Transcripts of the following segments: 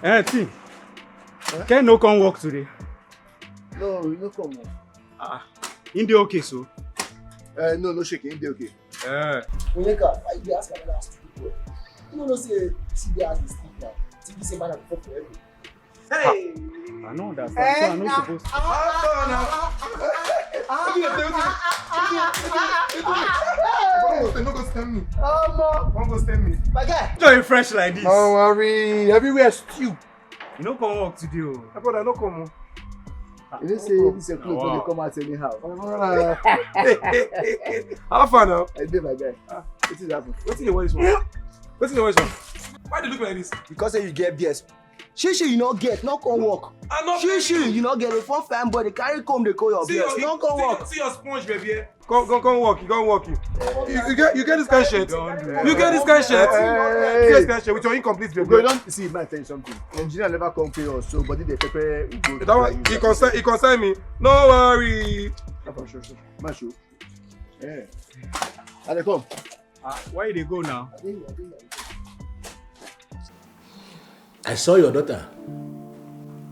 T. Can no come work today? No, you no come. In the okay, so? No shaking. In the okay. Onyeka, why you ask another stupid boy? You know say CB has the stick now. TV say man before forever. Hey! I know that. So I'm not supposed to. No go stand me. Don't go stand me. My guy. You're fresh like this. Don't worry. Everywhere stew. You don't come work today. I thought I don't come. You didn't say this is clothes when they come out anyhow. How far now? I did, my guy. What is happening? What's in the voice one? What's in the voice one? Why do you look like this? Because say you get BS. She you not get, not come work. I'm not She you not get a phone fan boy, they carry comb, they call your BS. Not come work. See your sponge, baby. Come work. You go work. You get this kind of shit. You get this kind of shit. You get this kind of shit with your incomplete baby. You don't see, man, tell you something. Engineer never come pay us, so body they prepare. That one, he concern me. No worry. Sure. Man, sure. Yeah. And they come. Where they go now? I saw your daughter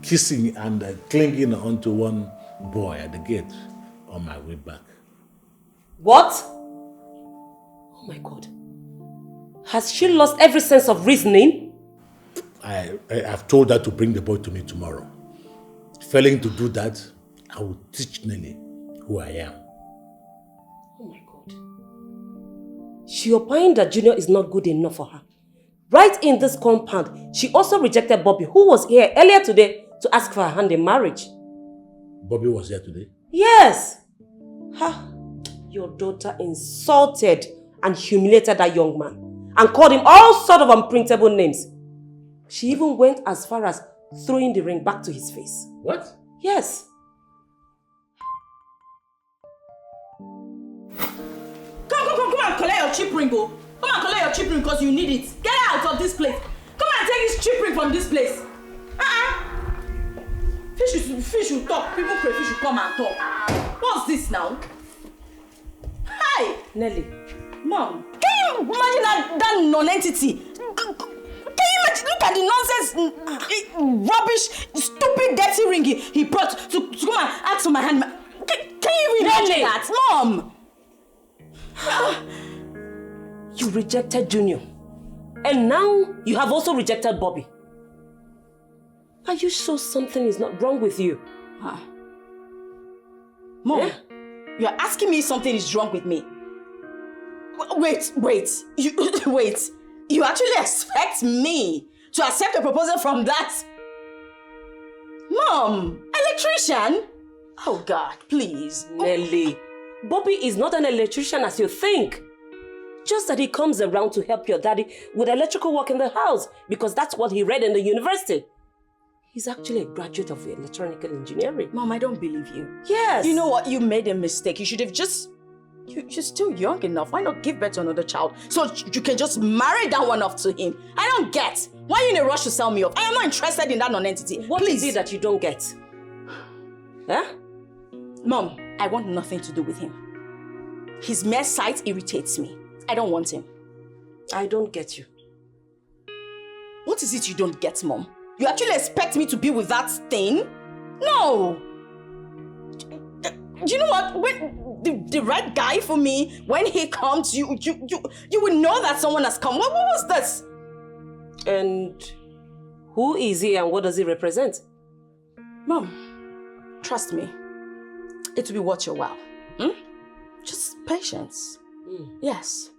kissing and clinging onto one boy at the gate on my way back. What? Oh my God. Has she lost every sense of reasoning? I've told her to bring the boy to me tomorrow. Failing to do that, I will teach Nelly who I am. Oh my God. She opined that Junior is not good enough for her. Right in this compound, she also rejected Bobby, who was here earlier today to ask for her hand in marriage. Bobby was here today? Yes. Your daughter insulted and humiliated that young man and called him all sort of unprintable names. She even went as far as throwing the ring back to his face. What? Yes. Come and collect your cheap ring, go. Come and collect your cheap ring because you need it. Get out of this place. Come and take this cheap ring from this place. Fish will talk. People pray fish will come and talk. What's this now? Hi! Nelly. Mom, can you imagine that non-entity? Can you imagine? Look at the nonsense, rubbish, stupid, dirty ring he brought to come and ask for my hand. Can you even imagine that? Mom! You rejected Junior. And now you have also rejected Bobby. Are you sure something is not wrong with you? Mom, yeah? You're asking me something is wrong with me. Wait. You actually expect me to accept a proposal from that? Mom, electrician? Oh God, please. Nelly, Bobby is not an electrician as you think. Just that he comes around to help your daddy with electrical work in the house because that's what he read in the university. He's actually a graduate of electronic engineering. Mom, I don't believe you. Yes. You know what? You made a mistake. You should have just... You're still young enough. Why not give birth to another child so you can just marry that one off to him? I don't get. Why are you in a rush to sell me off? I am not interested in that non-entity. What is it that you don't get? Huh? Mom, I want nothing to do with him. His mere sight irritates me. I don't want him. I don't get you. What is it you don't get, Mom? You actually expect me to be with that thing? No! Do you know what? When the right guy for me, when he comes, you will know that someone has come. What was this? And who is he and what does he represent? Mom, trust me. It will be worth your while. Just patience. Yes.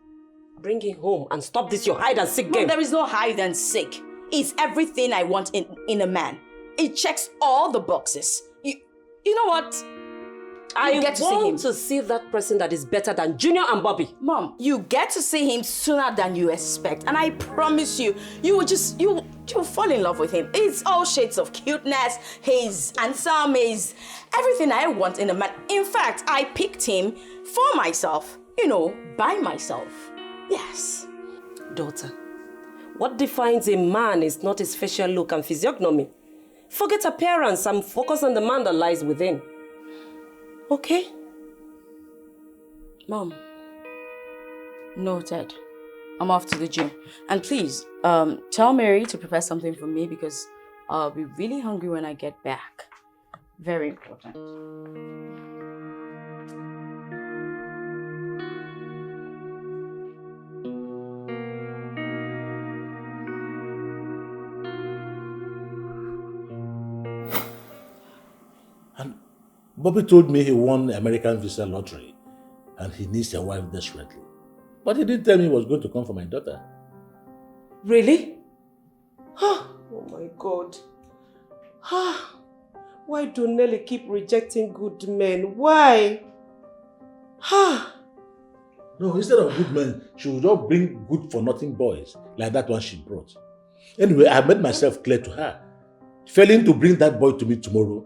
Bring him home and stop this your hide and seek game. Mom, there is no hide and seek. It's everything I want in a man. It checks all the boxes. You know what? I want to see that person that is better than Junior and Bobby. Mom, you get to see him sooner than you expect. And I promise you, you'll fall in love with him. It's all shades of cuteness. He's handsome. He's everything I want in a man. In fact, I picked him for myself. By myself. Yes. Daughter, what defines a man is not his facial look and physiognomy. Forget appearance and focus on the man that lies within. Okay? Mom. Noted. I'm off to the gym. And please, tell Mary to prepare something for me because I'll be really hungry when I get back. Very important. And Bobby told me he won the American visa lottery and he needs a wife desperately. But he didn't tell me he was going to come for my daughter. Really? Oh my God. Why do Nelly keep rejecting good men? Why? No, instead of good men, she would just bring good for nothing boys, like that one she brought. Anyway, I made myself clear to her. Failing to bring that boy to me tomorrow,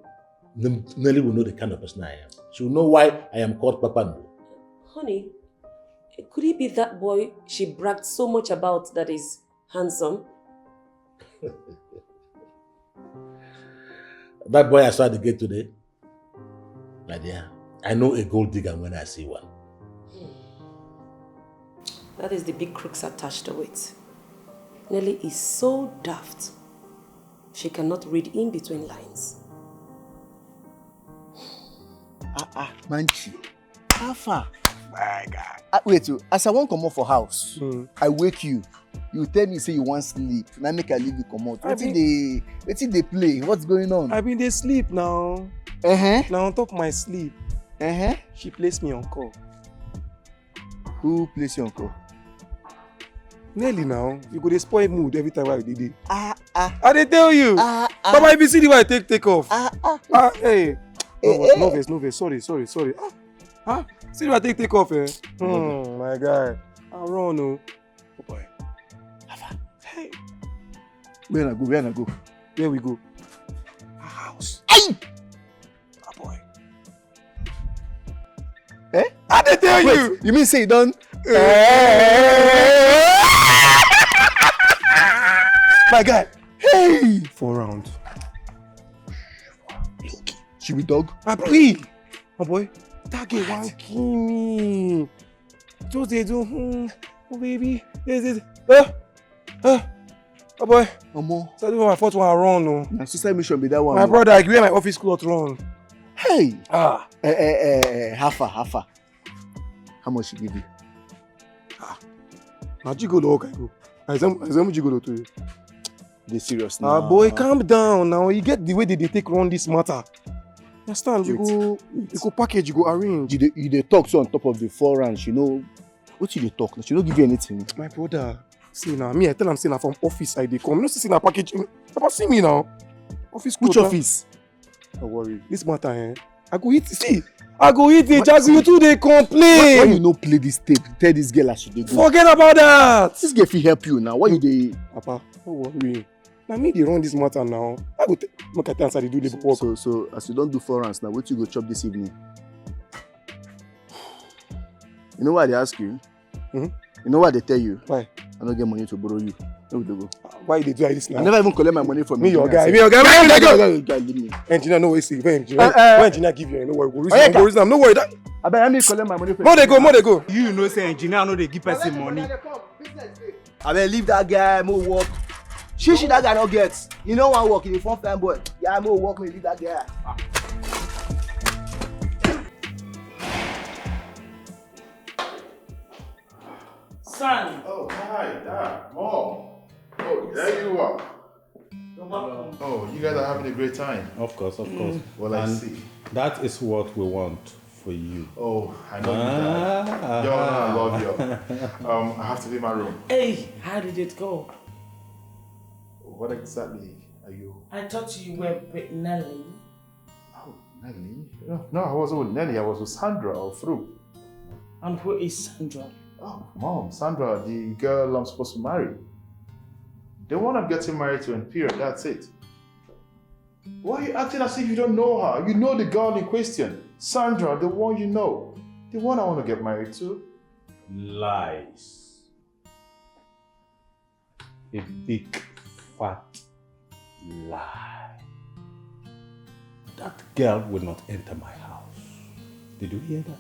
Nelly will know the kind of person I am. She will know why I am called Papando. Honey, could it be that boy she bragged so much about that is handsome? That boy I saw at the gate today, my dear, I know a gold digger when I see one. That is the big crooks attached to it. Nelly is so daft. She cannot read in between lines. Manchi. How far? My God. Wait, as I won't come out for house, I wake you. You tell me say you want sleep. Now make I leave you come out. Wetin they play? What's going on? I been dey sleep now. Now on top of my sleep, she placed me on call. Who plays your uncle? Nelly now, you go dey spoil mood every time I dey. I dey tell you. Papa, if you see the way I take off. Hey. No vex. Sorry. See the way I take off, eh? My guy. I run, oh. Oh boy. Hey. Where I go? Where we go? Our house. Aye! Oh boy. I dey tell you. You mean say you done? My guy. Hey! 4 rounds. Look, she be dog. Please. Oh boy. That girl want kill me. Just they do. Oh baby. This. Oh boy. Omo. So this my first one I run. No. Na suicide mission be that one. My brother, I wear my office cloth run. Hey. How far? How much she give you? Now Gigolo, okay, go. I am Gigolo to you. They serious now. Boy, calm down now. You get the way they take run this matter. Understand? You go package, you go arrange. You dey talk so on top of the 4 rounds, you know. What you dey talk? She don't give you anything. My brother, see now, me I tell am say na from office I dey come. You know see na package. Papa see me now. Office. Which office? Don't worry. This matter, I go eat. See, I go eat it. Jagu, you too dey complain. Why you no play this tape? Tell this girl as she dey go. Forget about that. This girl fit help you now. Why you dey? Papa, don't worry. Now me dey run this matter now. I go make I answer the do labor work. So as you don't do 4 rounds now, what you go chop this evening? You know why they ask you? You know why they tell you? Why? I don't get money to borrow you. Where would they go? Why they do like this now? I never even collect my money from me. Your guy. Where you go? Leave me. Engineer, no way. See, engineer give you. No worry. No worry. I bet I need collect my money from More they go. You know, say engineer, no, they give person money. I mean, leave that guy, more work. She that guy not get. You know one work, you front fan boy. Yeah, more work, me leave that guy. Son. Oh, hi, Dad, Mom. Oh, there you are. You're welcome. Oh, you guys are having a great time. Of course. Well, I And see. that is what we want for you. Oh, I know you, Dad. Yo, I love you. I have to leave my room. Hey, how did it go? What exactly are you? I thought you were with Nelly. Oh, Nelly? No, I wasn't with Nelly. I was with Sandra or Fru. And who is Sandra? Oh, Mom, Sandra, the girl I'm supposed to marry. The one I'm getting married to in period, that's it. Why are you acting as if you don't know her? You know the girl in question. Sandra, the one you know. The one I want to get married to. Lies. A big, fat lie. That girl will not enter my house. Did you hear that?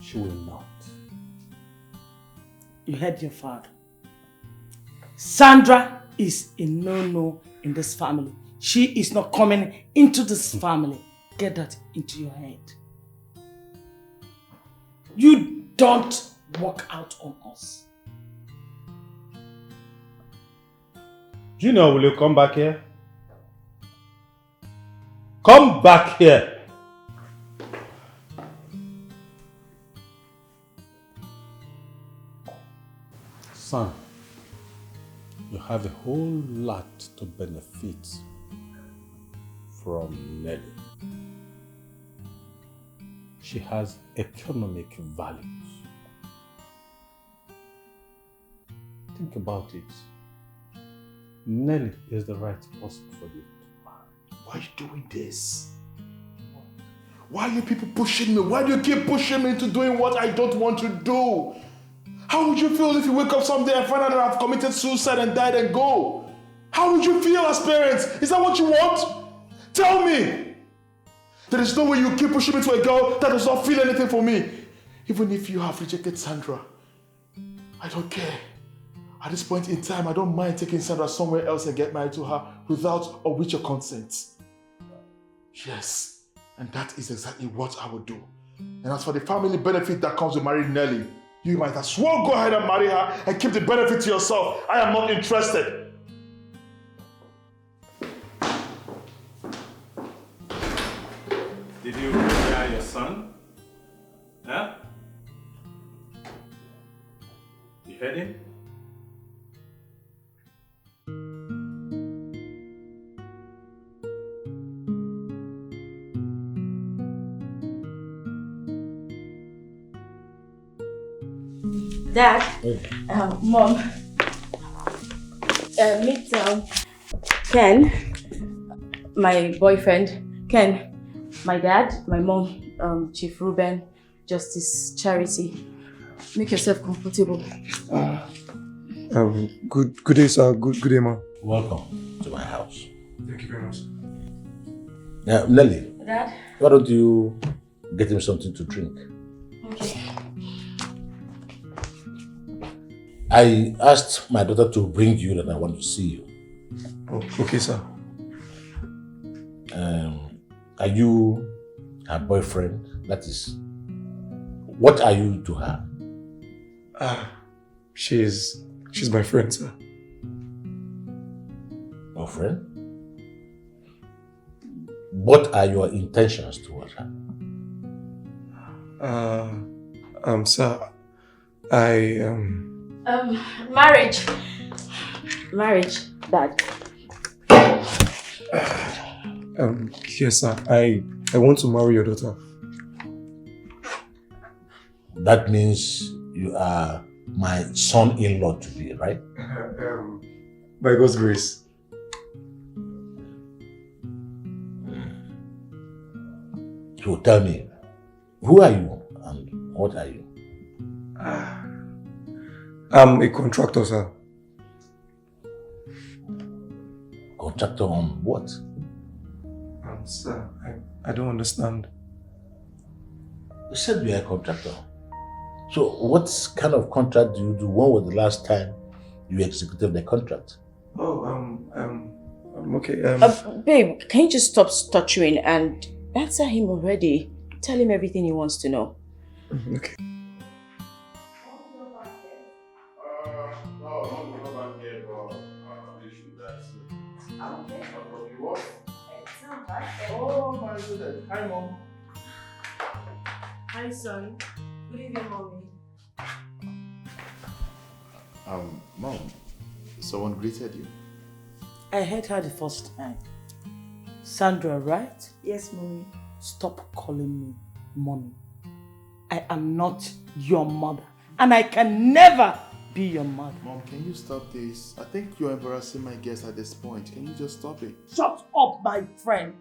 She will not. You heard your father. Sandra is a no-no in this family. She is not coming into this family. Get that into your head. You don't walk out on us. Junior, will you come back here? Come back here! Son, you have a whole lot to benefit from Nelly. She has economic values. Think about it. Nelly is the right person for you to marry. Why are you doing this? Why are you people pushing me? Why do you keep pushing me into doing what I don't want to do? How would you feel if you wake up someday and find out that I've committed suicide and died and go? How would you feel as parents? Is that what you want? Tell me! There is no way you keep pushing me to a girl that does not feel anything for me. Even if you have rejected Sandra, I don't care. At this point in time, I don't mind taking Sandra somewhere else and get married to her without or with your consent. Yes, and that is exactly what I would do. And as for the family benefit that comes with marrying Nelly, you might as well go ahead and marry her and keep the benefit to yourself. I am not interested. Did you marry your son? Huh? You heard him? Dad, Mom, meet Ken, my boyfriend, Ken, my dad, my mom, Chief Ruben, Justice Charity. Make yourself comfortable. Good day, sir. Good day, ma. Welcome to my house. Thank you very much. Nelly, Dad? why don't you get him something to drink? Okay. I asked my daughter to bring you that I want to see you. Oh, okay, sir. Are you her boyfriend? That is, what are you to her? She's my friend, sir. Your friend? What are your intentions towards her? Sir, Marriage. Marriage, Dad. Yes, sir. I want to marry your daughter. That means you are my son-in-law to be, right? By God's grace. So tell me, who are you and what are you? I'm a contractor, sir. Contractor on what? Sir, I don't understand. You said you are a contractor. So what kind of contract do you do? When was the last time you executed the contract? Oh, okay. Babe, can you just stop stuttering and answer him already? Tell him everything he wants to know. Okay. Oh my goodness. Hi, Mom. Hi, son. Good evening, Mommy. Mom, someone greeted you. I heard her the first time. Sandra, right? Yes, Mommy. Stop calling me mommy. I am not your mother. And I can never be your mother. Mom, can you stop this? I think you're embarrassing my guests at this point. Can you just stop it? Shut up, my friend,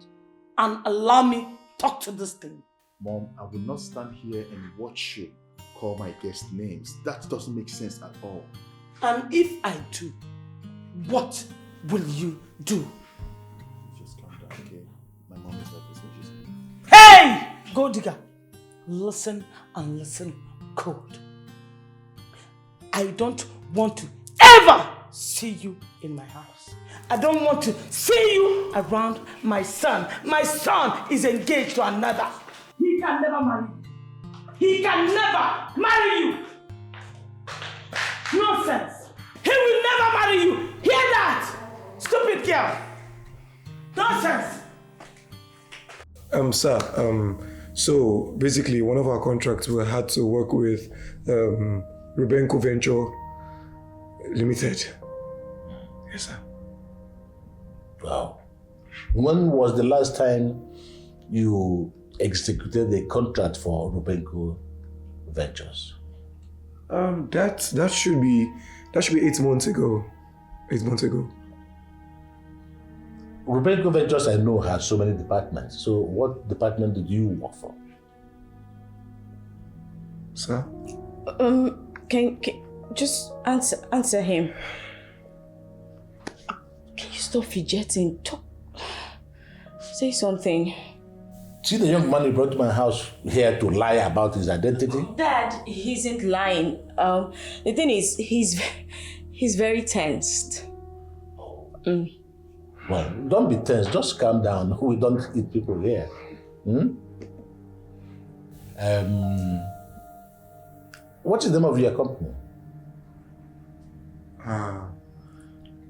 and allow me talk to this thing. Mom, I will not stand here and watch you call my guests names. That doesn't make sense at all. And if I do, what will you do? Just calm down, okay? My mom is like this when she's saying. Hey! Gold digger, listen and listen good. I don't want to ever see you in my house. I don't want to see you around my son. My son is engaged to another. He can never marry you. He can never marry you. Nonsense. He will never marry you. Hear that? Stupid girl. Nonsense. Sir, so basically one of our contracts we had to work with Rubenko Venture Limited. Yes, sir. Wow. When was the last time you executed a contract for Rubenko Ventures? That should be 8 months ago. 8 months ago. Rubenko Ventures, I know, has so many departments. So what department did you work for? Sir? Can just answer him. Can you stop fidgeting? Talk. Say something. See the young man you brought to my house here to lie about his identity? Dad, he isn't lying. The thing is, he's very tensed. Well, don't be tense. Just calm down. We don't eat people here. What's the name of your company?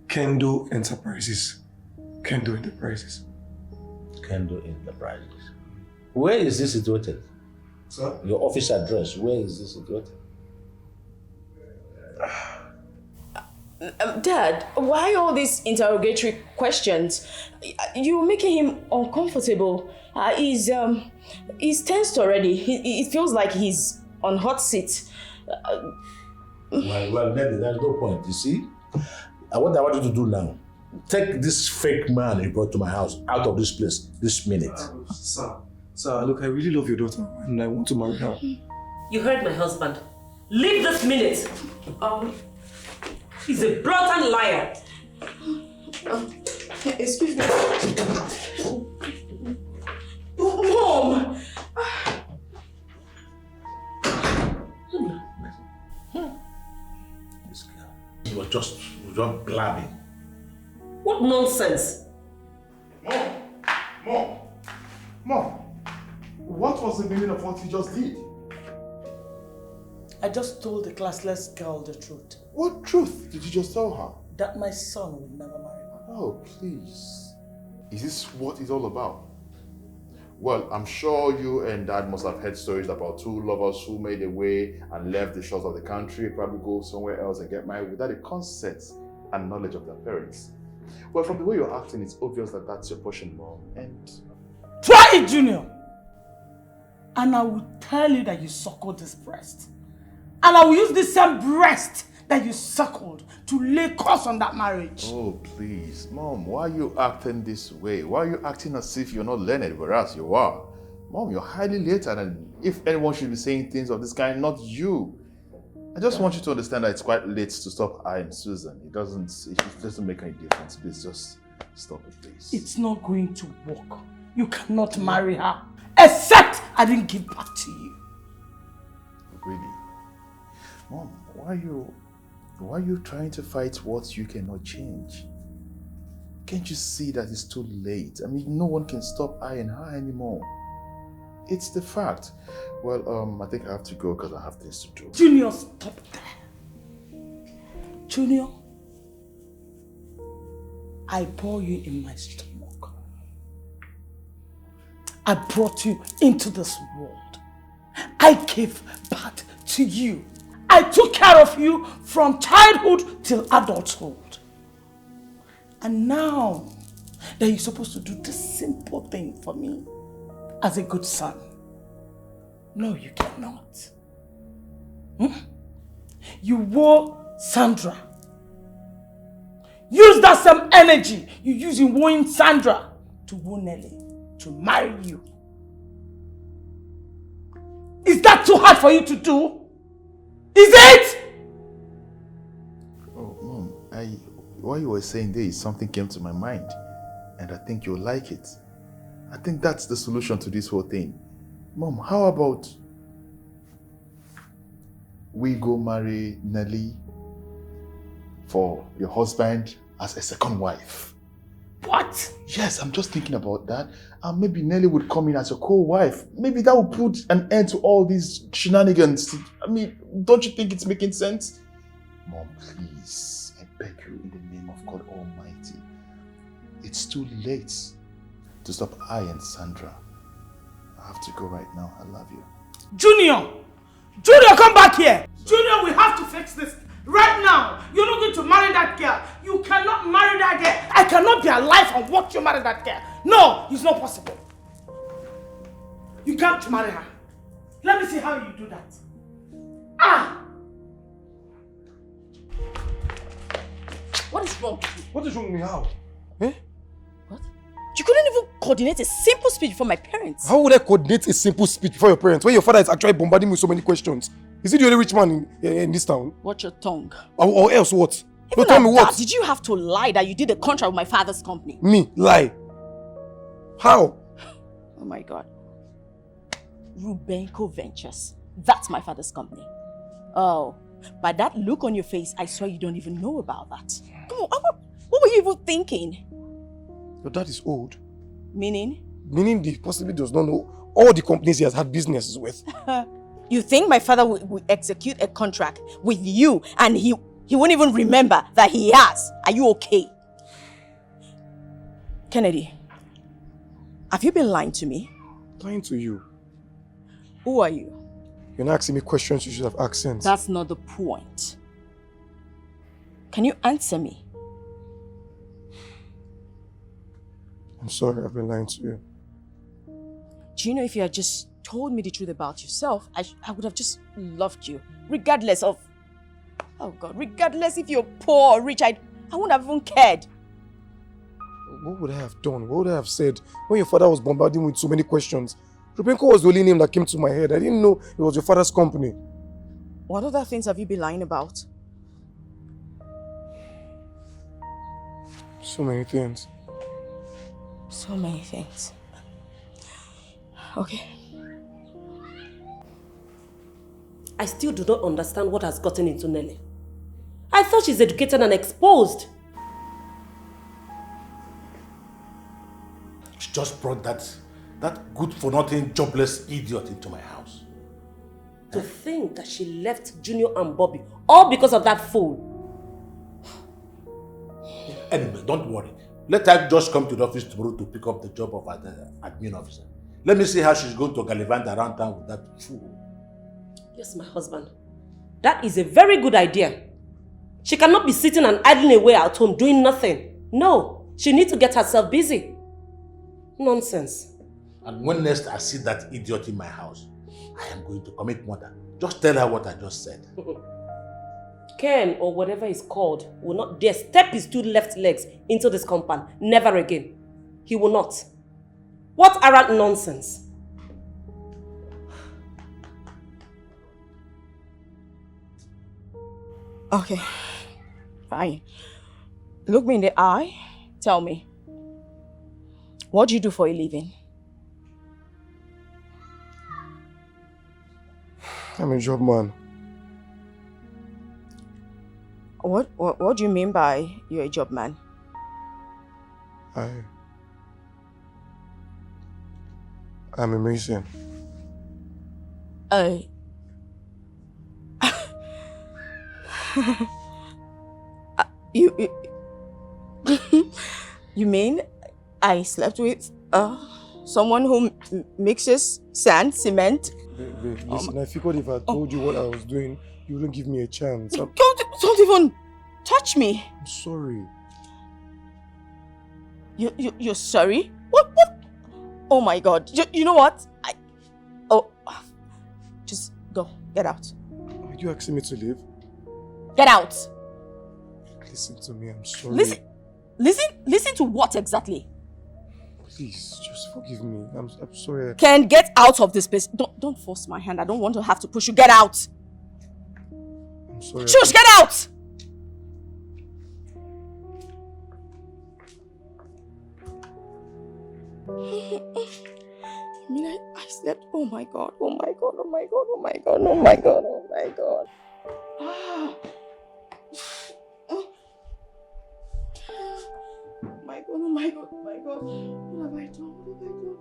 Kendo Enterprises. Kendo Enterprises. Kendo Enterprises. Where is this situated? Sir? Your office address, where is this situated? Dad, why all these interrogatory questions? You're making him uncomfortable. He's tensed already. It feels like he's on hot seat. Well, Nelly, there's no point. You see, what I want you to do now, take this fake man you brought to my house out of this place this minute. Sir, look, I really love your daughter and I want to marry her. You heard my husband. Leave this minute. He's a blatant liar. Excuse me. Mom! This girl. You were just blabbing. What nonsense? Mom, what was the meaning of what you just did? I just told the classless girl the truth. What truth did you just tell her? That my son will never marry her. Oh, please. Is this what it's all about? Well, I'm sure you and Dad must have heard stories about two lovers who made their way and left the shores of the country, probably go somewhere else and get married without the consent and knowledge of their parents. Well, from the way you're acting, it's obvious that that's your portion, Mom. And try it, Junior! And I will tell you that you suckled this breast. And I will use this same breast that you suckled to lay curse on that marriage. oh, please. Mom, why are you acting this way? Why are you acting as if you're not learned, whereas you are? Mom, you're highly literate, and if anyone should be saying things of this kind, not you. I just want you to understand that it's quite late to stop eyeing Susan. It doesn't make any difference. Please, just stop it, please. It's not going to work. You cannot marry her. Except I didn't give back to you. Really? Mom, why are you trying to fight what you cannot change? Can't you see that it's too late? I mean, no one can stop eyeing her anymore. It's the fact. Well, I think I have to go because I have things to do. Junior, stop there. Junior, I bore you in my stomach. I brought you into this world. I gave birth to you. I took care of you from childhood till adulthood. And now that you're supposed to do this simple thing for me as a good son, no, you cannot. You woo Sandra. Use that same energy you use in wooing Sandra to woo Nelly, to marry you. Is that too hard for you to do? Is it? Oh, Mom, while you were saying this, something came to my mind, and I think you'll like it. I think that's the solution to this whole thing. Mom, how about we go marry Nelly for your husband as a second wife. What? Yes, I'm just thinking about that. And maybe Nelly would come in as a co-wife. Maybe that would put an end to all these shenanigans. I mean, don't you think it's making sense? Mom, please, I beg you in the name of God Almighty. It's too late to stop I and Sandra. I have to go right now. I love you. Junior! Junior, come back here! Junior, we have to fix this. Right now, you're not going to marry that girl. You cannot marry that girl. I cannot be alive and watch you marry that girl. No, it's not possible. You can't marry her. Let me see how you do that. Ah! What is wrong with you? What is wrong with me? How? Eh? What? You couldn't even coordinate a simple speech for my parents. How would I coordinate a simple speech for your parents when your father is actually bombarding me with so many questions? Is he the only rich man in this town? Watch your tongue. Or else what? Even Tell me what? Did you have to lie that you did a contract with my father's company? Me? Lie? How? Oh my God. Rubenko Ventures. That's my father's company. Oh, by that look on your face, I swear you don't even know about that. Come on, what were you even thinking? Your dad is old. Meaning? Meaning he possibly does not know all the companies he has had businesses with. You think my father will execute a contract with you and he won't even remember that he has? Are you okay? Kennedy, have you been lying to me? Lying to you? Who are you? You're not asking me questions you should have asked since. That's not the point. Can you answer me? I'm sorry, I've been lying to you. Do you know if you had just told me the truth about yourself, I would have just loved you. Regardless of... Oh God, regardless if you're poor or rich, I wouldn't have even cared. What would I have done? What would I have said when your father was bombarding me with so many questions? Rubenko was the only name that came to my head. I didn't know it was your father's company. What other things have you been lying about? So many things. So many things. Okay. I still do not understand what has gotten into Nelly. I thought she's educated and exposed. She just brought that good-for-nothing, jobless idiot into my house. To think that she left Junior and Bobby all because of that fool. Anyway, don't worry. Let her just come to the office tomorrow to pick up the job of admin officer. Let me see how she's going to gallivant around town with that fool. Yes, my husband. That is a very good idea. She cannot be sitting and idling away at home doing nothing. No, she needs to get herself busy. Nonsense. And when next I see that idiot in my house, I am going to commit murder. Just tell her what I just said. Ken, or whatever he's called, will not dare step his two left legs into this compound. Never again. He will not. What arrant nonsense. Okay, fine. Look me in the eye. Tell me. What do you do for a living? I'm a job man. What do you mean by you're a job man? I'm a musician. You you mean I slept with someone who mixes sand, cement? Listen, I figured if I told you what I was doing, you wouldn't give me a chance. Don't even touch me. I'm sorry. You're sorry? What? Oh my God. You know what? Just go. Get out. Are you asking me to leave? Get out. Listen to me, I'm sorry. Listen to what exactly? Please, just forgive me. I'm sorry. Ken, get out of this place. Don't force my hand. I don't want to have to push you. Get out. I'm sorry. Shush, get out! I mean, I slept. Oh my God. Oh my God. Oh my God. Oh my God. Oh my God. Oh my God. my God, oh my God, oh my God. What have I done? What have I done?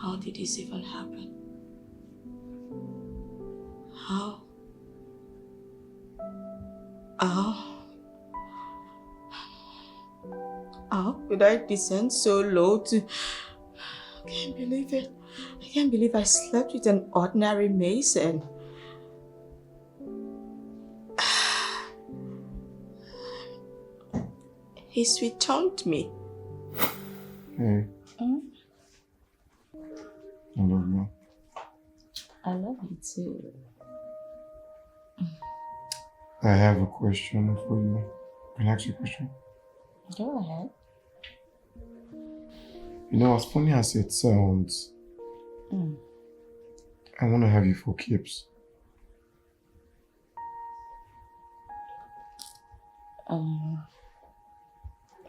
How did this even happen? How? How could I descend so low to... I can't believe it. I can't believe I slept with an ordinary mason. He's returned me. Hey. I love you. I love you too. I have a question for you. Can I ask you a question? Go ahead. You know, as funny as it sounds, I want to have you for keeps.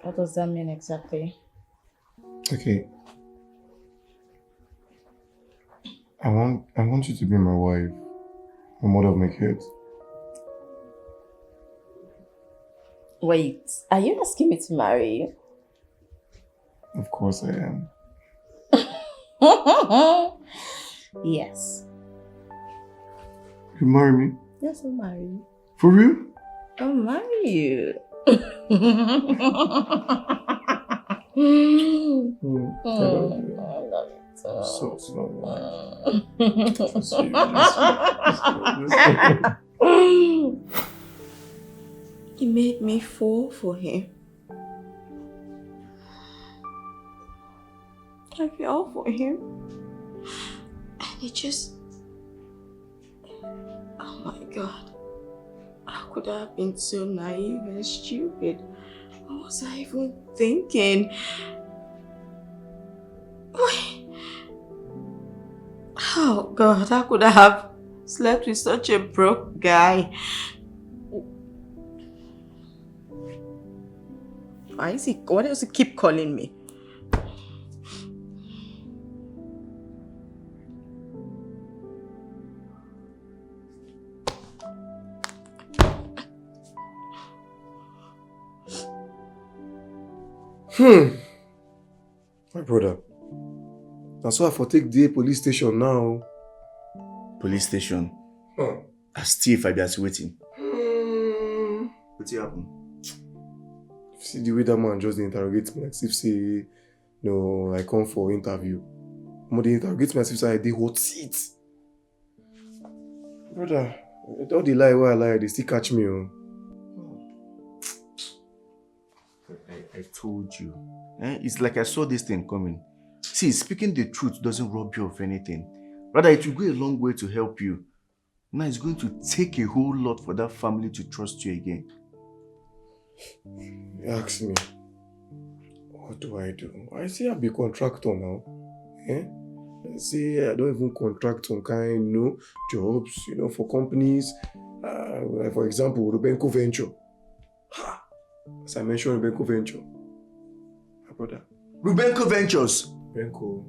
What does that mean exactly? Okay. I want you to be my wife, the mother of my kids. Wait, are you asking me to marry you? Of course I am. Yes. You marry me? Yes, I'll marry you. For real? I'll marry you. I love you. I love you too. So slow. He made me fall for him. I fell for him. And it just... Oh my God. How could I have been so naive and stupid? What was I even thinking? Wait. Oh God, how could I have slept with such a broke guy? Why does he keep calling me? My brother. That's why I for take the police station now. Police station? As thief, I be as waiting. What's happen? See the way that man just interrogates me, like if say, no, I come for interview. But they interrogate me as if say I did hot seat. Brother, all the lie where I lie, they still catch me. I told you. It's like I saw this thing coming. See, speaking the truth doesn't rob you of anything. Rather, it will go a long way to help you. Now it's going to take a whole lot for that family to trust you again. You ask me, what do? I say I be contractor now. I say I don't even contract some kind, jobs, for companies. For example, Rubenco Venture. As I mentioned, Rubenco Venture. My brother. Rubenco Ventures? Rubenco.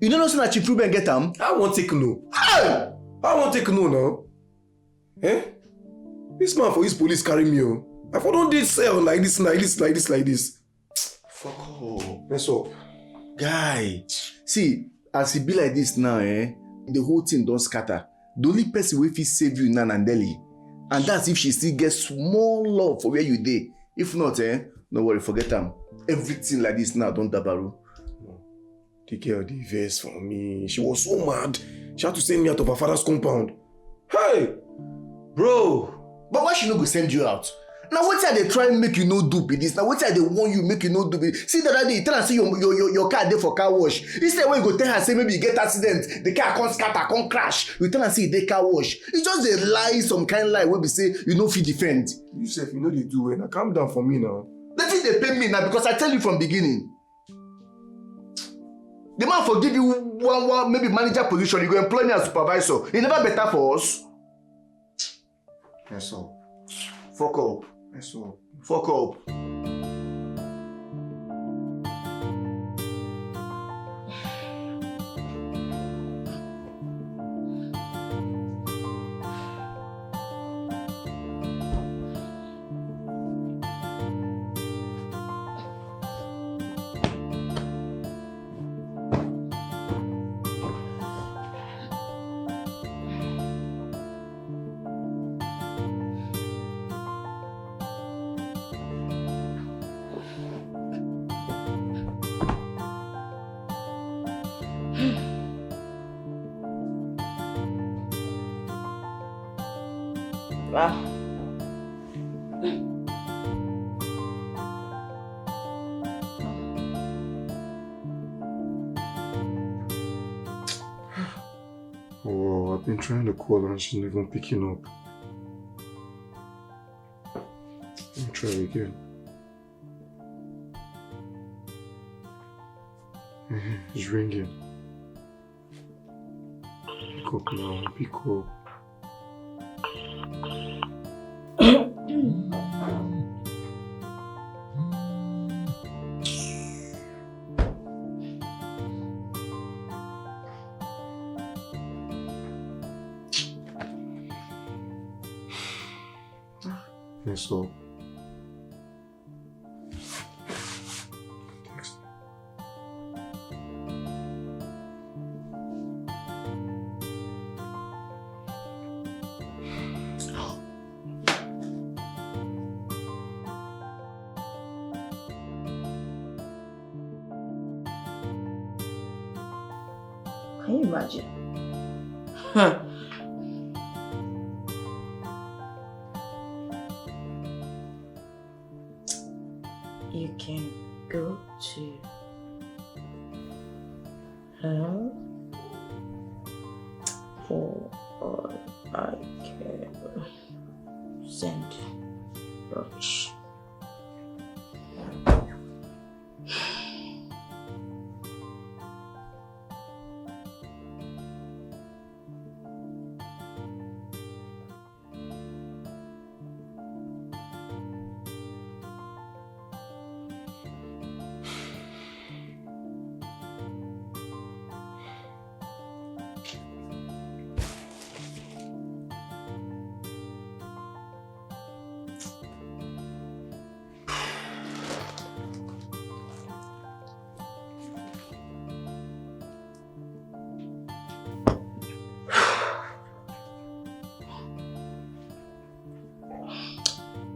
You don't know so that Chief Ruben get them? I won't take no. I won't take no now. This man for his police carry me. I for don't did sell like this. Fuck off. Mess up. Guy. See, as he be like this now, the whole thing don't scatter. The only person who fit save you now and Delhi. And that's if she still gets small love for where you dey. If not, no worry, forget them. Everything like this now don't dabaru. The girl did verse for me. She was so mad. She had to send me out of her father's compound. Hey! Bro! But why she no go send you out? Now what I they try and make you no do be this? Now what I they want you make you no do be? See the other day, tell her say your car there for car wash. Instead when you go tell her say maybe you get accident, the car can't scatter, can't crash. You tell her say they car wash. It's just a lie, some kind of lie where we say you know fit defend. You say if you know they do it, now calm down for me now. Let it they pay me now because I tell you from beginning. The man forgive you one maybe manager position, you go employ me as supervisor. It never better for us. Yes, all. Fuck up. Yes, all. Fuck up. Wow. Oh, I've been trying to call her and she's not even picking up. Let me try again. It's ringing. Pick up now, pick up. Yes, so. Text. Can you imagine? Huh. You can go to her for all I care. Send rubbish.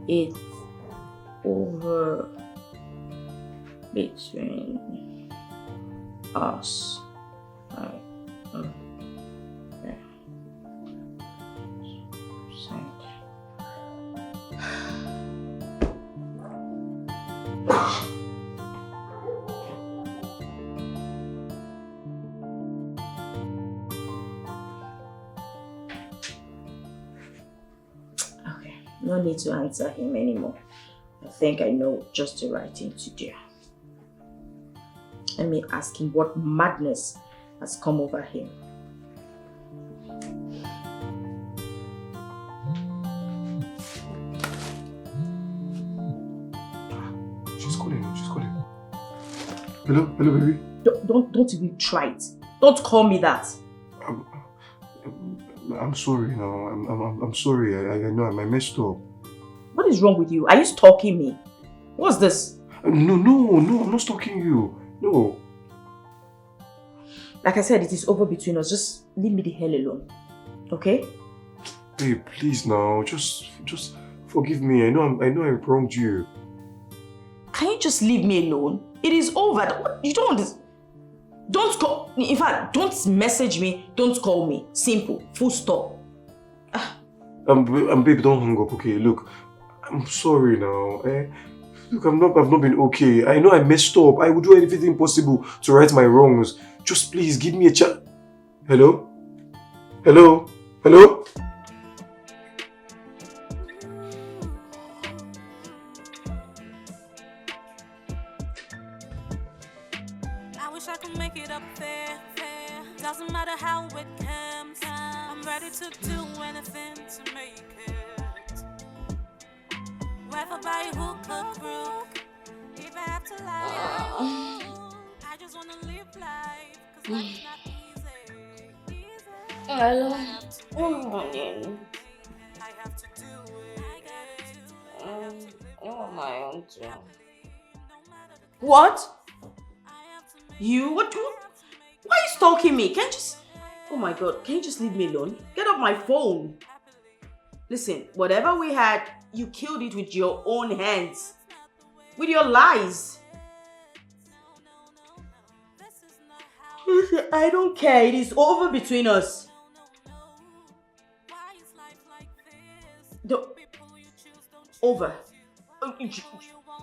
It's over between us. Right. Okay. Send. No need to answer him anymore. I think I know just the right thing to do. Let me ask him what madness has come over him. She's calling. Hello, baby. Don't even try it. Don't call me that. I'm sorry now. I'm sorry. I know I messed up. What is wrong with you? Are you stalking me? What's this? No, I'm not stalking you. No. Like I said, it is over between us. Just leave me the hell alone. Okay? Hey, please now. Just forgive me. I know I wronged you. Can you just leave me alone? It is over. You don't want this. Don't call. In fact, don't message me. Don't call me. Simple. Full stop. Babe, don't hang up. Okay, look. I'm sorry now. Look, I've not been okay. I know I messed up. I will do everything possible to right my wrongs. Just please give me a chance. Hello? Hello? Hello? I wish I could make it up there. Doesn't matter how it comes. I'm ready to do anything to make it. Whether by hook or crook, if I have to lie, I just wanna live life, 'cause life is not easy. Hello. I have to do it. Oh my own too. What? You? What? Why are you stalking me? Can't you just... Oh my God, can you just leave me alone? Get off my phone. Listen, whatever we had, you killed it with your own hands. With your lies. Listen, I don't care. It is over between us. Over.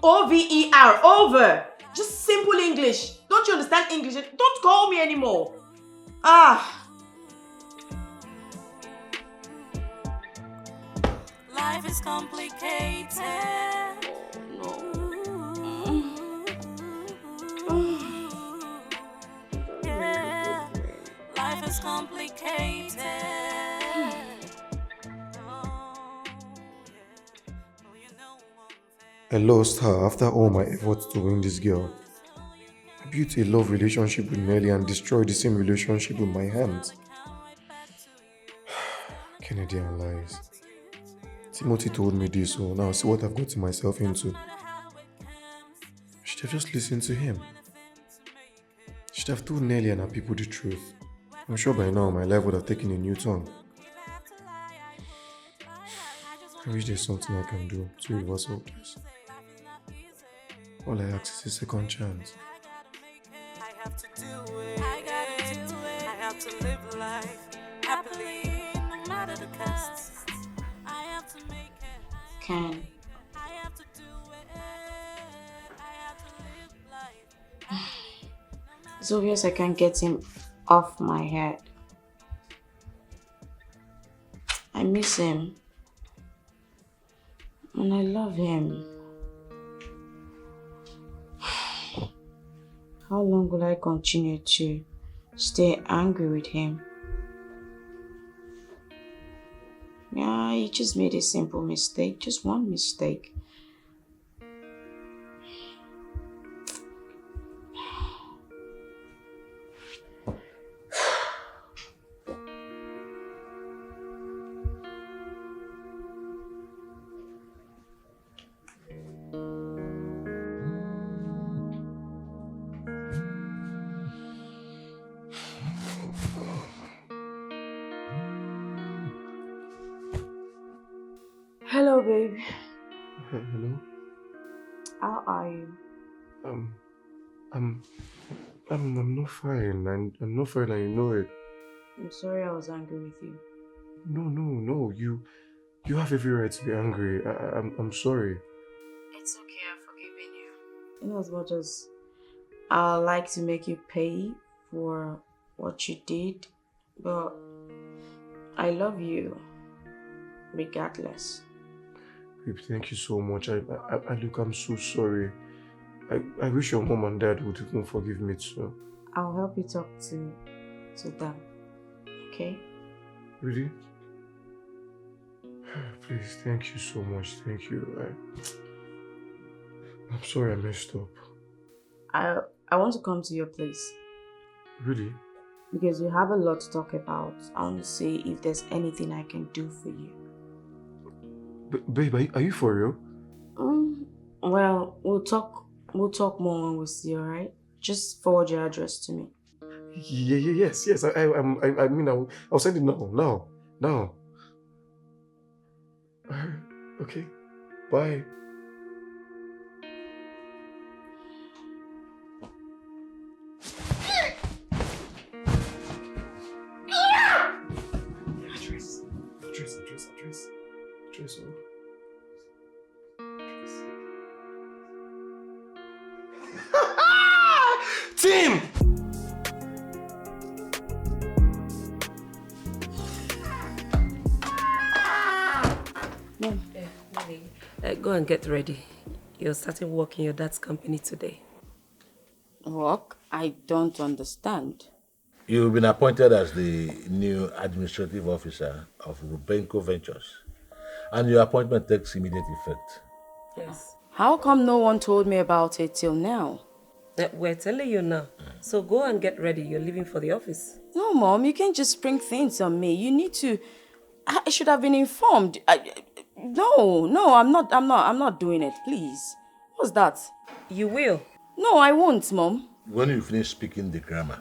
O-V-E-R. Over. Just simple English. Don't you understand English? Don't call me anymore. Life is complicated. Yeah, life is complicated. I lost her after all my efforts to win this girl. I built a love relationship with Nelly and destroyed the same relationship with my hands. Canadian lies. Timothy told me this, so now see what I've gotten myself into. I should have just listened to him. I should have told Nelly and her people the truth. I'm sure by now my life would have taken a new turn. I wish there's something I can do to reverse all this. All I ask is a second chance. I have to do it. I have to live life happily, no matter the cost. I have to make it. Can. I have to do it. I have to live life. It's obvious I can't get him off my head. I miss him. And I love him. How long will I continue to stay angry with him? Yeah, he just made a simple mistake. Just one mistake. Hello, babe. Hello? How are you? I'm not fine. I'm not fine, and you know it. I'm sorry I was angry with you. No. You have every right to be angry. I'm sorry. It's okay, I've forgiven you. In as much as I'd like to make you pay for what you did, but I love you regardless. Babe, thank you so much. Look, I'm so sorry. I wish your mom and dad would even forgive me too. I'll help you talk to them, okay? Really? Please, thank you so much. Thank you. I'm sorry I messed up. I want to come to your place. Really? Because we have a lot to talk about. I want to see if there's anything I can do for you. Babe, are you for real? Well, we'll talk more when we see, alright? Just forward your address to me. Yes. I mean, I'll send it now. Okay. Bye. Address. Tim! Go and get ready. You're starting work in your dad's company today. Work? I don't understand. You've been appointed as the new administrative officer of Rubenko Ventures, and your appointment takes immediate effect. Yes. How come no one told me about it till now? We're telling you now. So go and get ready. You're leaving for the office. No, Mom, you can't just spring things on me. You need to... I should have been informed. No, I'm not doing it, please. What's that? You will. No, I won't, Mom. When you finish speaking the grammar,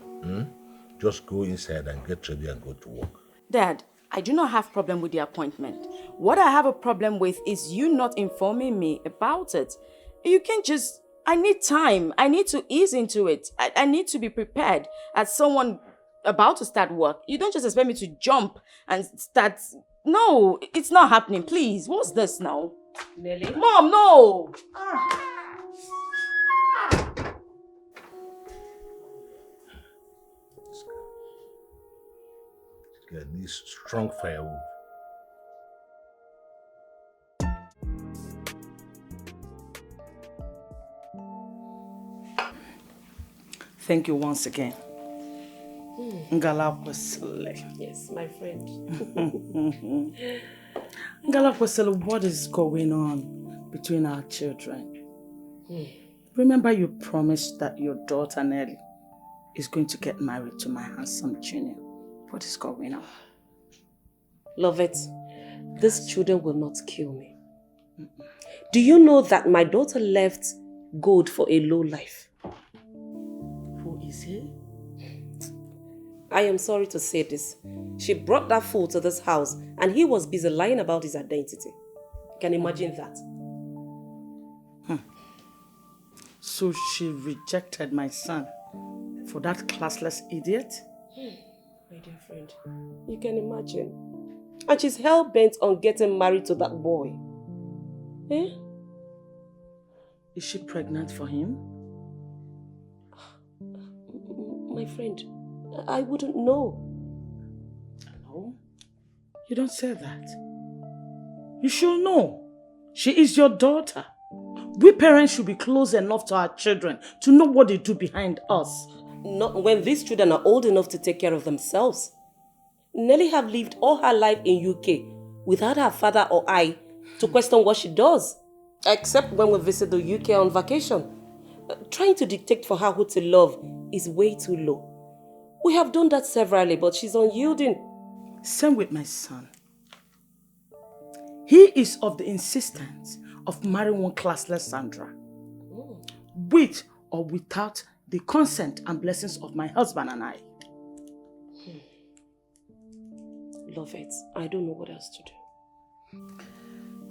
just go inside and get ready and go to work. Dad, I do not have problem with the appointment. What I have a problem with is you not informing me about it. You can't just... I need time. I need to ease into it. I need to be prepared as someone about to start work. You don't just expect me to jump and start... No, it's not happening, please. What's this now? Nelly? Mom, no! This guy needs strong firewood. Thank you once again. Ngalakwesile. Yes, my friend. Ngalakwesile, what is going on between our children? Remember you promised that your daughter Nelly is going to get married to my handsome junior. What is going on? Love it. These children will not kill me. Do you know that my daughter left good for a low life? Who is he? I am sorry to say this. She brought that fool to this house and he was busy lying about his identity. Can you imagine that? So she rejected my son for that classless idiot? My dear friend, you can imagine. And she's hell-bent on getting married to that boy. Eh? Is she pregnant for him? My friend, I wouldn't know. No, you don't say that. You should know. She is your daughter. We parents should be close enough to our children to know what they do behind us. Not when these children are old enough to take care of themselves. Nelly have lived all her life in UK without her father or I to question what she does. Except when we visit the UK on vacation. Trying to dictate for her who to love is way too low. We have done that severally, but she's unyielding. Same with my son. He is of the insistence of marrying one classless Sandra. With or without the consent and blessings of my husband and I. Love it. I don't know what else to do.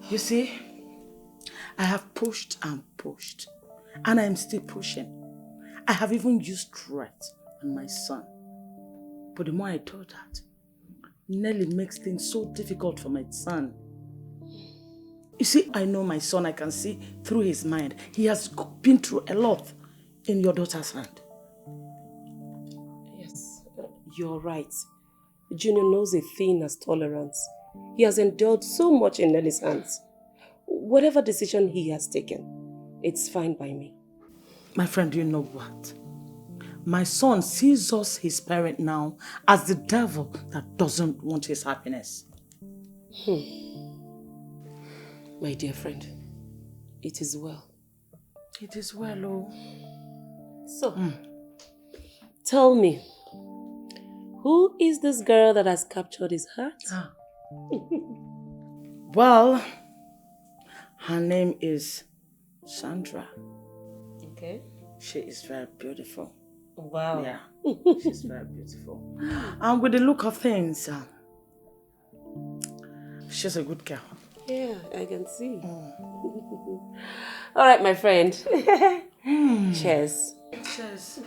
You see, I have pushed and pushed, and I am still pushing. I have even used threat on my son. But the more I do that, Nelly makes things so difficult for my son. You see, I know my son, I can see through his mind. He has been through a lot in your daughter's hand. Yes, you're right. Junior knows a thing as tolerance. He has endured so much in Nelly's hands. Whatever decision he has taken, it's fine by me. My friend, you know what? My son sees us, his parent now, as the devil that doesn't want his happiness. My dear friend, it is well. It is well, oh. So, tell me, who is this girl that has captured his heart? Well, her name is Sandra. Okay. She is very beautiful. Wow. Yeah, she's very beautiful. And with the look of things, she's a good girl. Yeah, I can see. All right, my friend. Cheers. Cheers.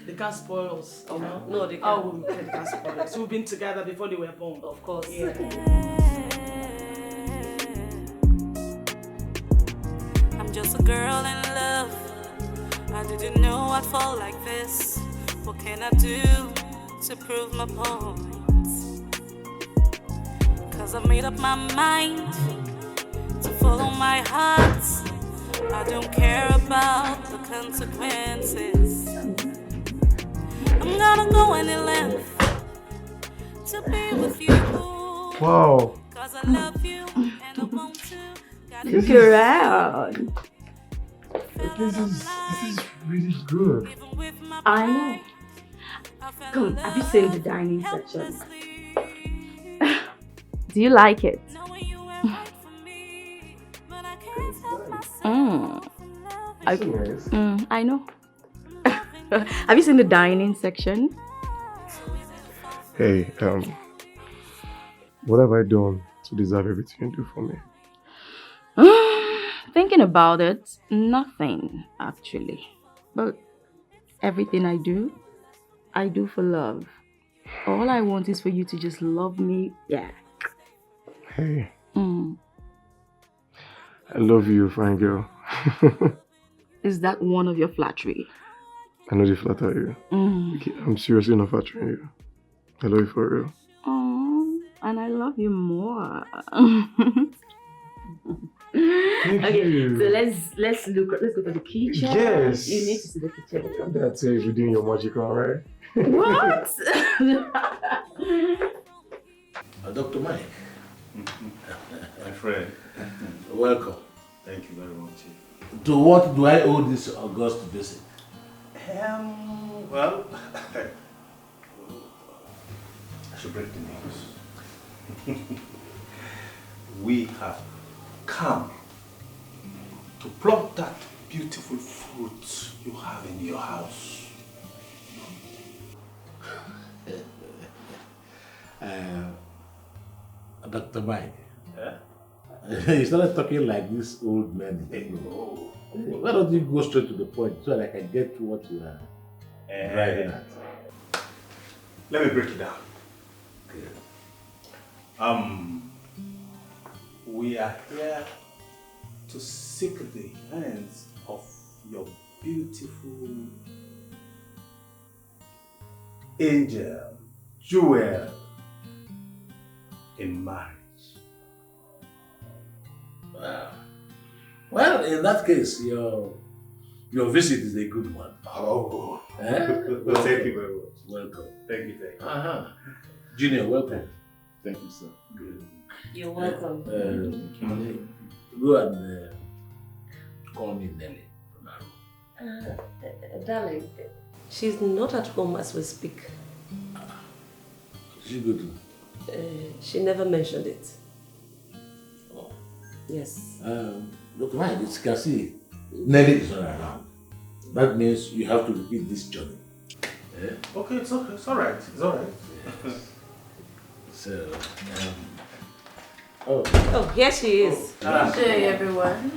They can't spoil us. Oh, no, they can't. Oh, they can't spoil us. We've been together before they were born. Of course. Yeah. I'm just a girl in love. I did you know I'd fall like this? What can I do to prove my point? 'Cause I've made up my mind to follow my heart. I don't care about the consequences. I'm gonna go any length to be with you. Wow. 'Cause I love you and I want to. Look around. This is really good. I know. Come, have you seen the dining section? Do you like it? I know. Have you seen the dining section? Hey, what have I done to deserve everything you do for me? Thinking about it, nothing actually. But everything I do for love. All I want is for you to just love me back. Hey. I love you, fine girl. Is that one of your flattery? I know they flatter you. I'm seriously not flattering you. I love you for real. Oh, and I love you more. Thank Okay, you. so let's go to the kitchen. Yes. You need to see the kitchen. That's it. You're doing your magic, all right? What? Dr. Mike. My friend. Welcome. Thank you very much. To what do I owe this august visit? Well, I should break the news. We have come to pluck that beautiful fruit you have in your house. Dr. Mike. You started talking like this old man. Why don't you go straight to the point so that I can get to what you are driving at? Let me break it down. Okay. We are here to seek the hands of your beautiful angel, Jewel, in marriage. Wow. Well, in that case, your visit is a good one. Oh. Well, thank you very much. Welcome. Thank you. Junior, welcome. Thank you, sir. Good. You're welcome. Go and call me Nelly from our room. Darling, she's not at home as we speak. She good. She never mentioned it. Oh. Yes. Look, right, you can see Nelly is not around. That means you have to repeat this journey. Yeah? Okay, it's okay. It's all right. It's all right. Yes. So, Oh, here she is. Hey, everyone.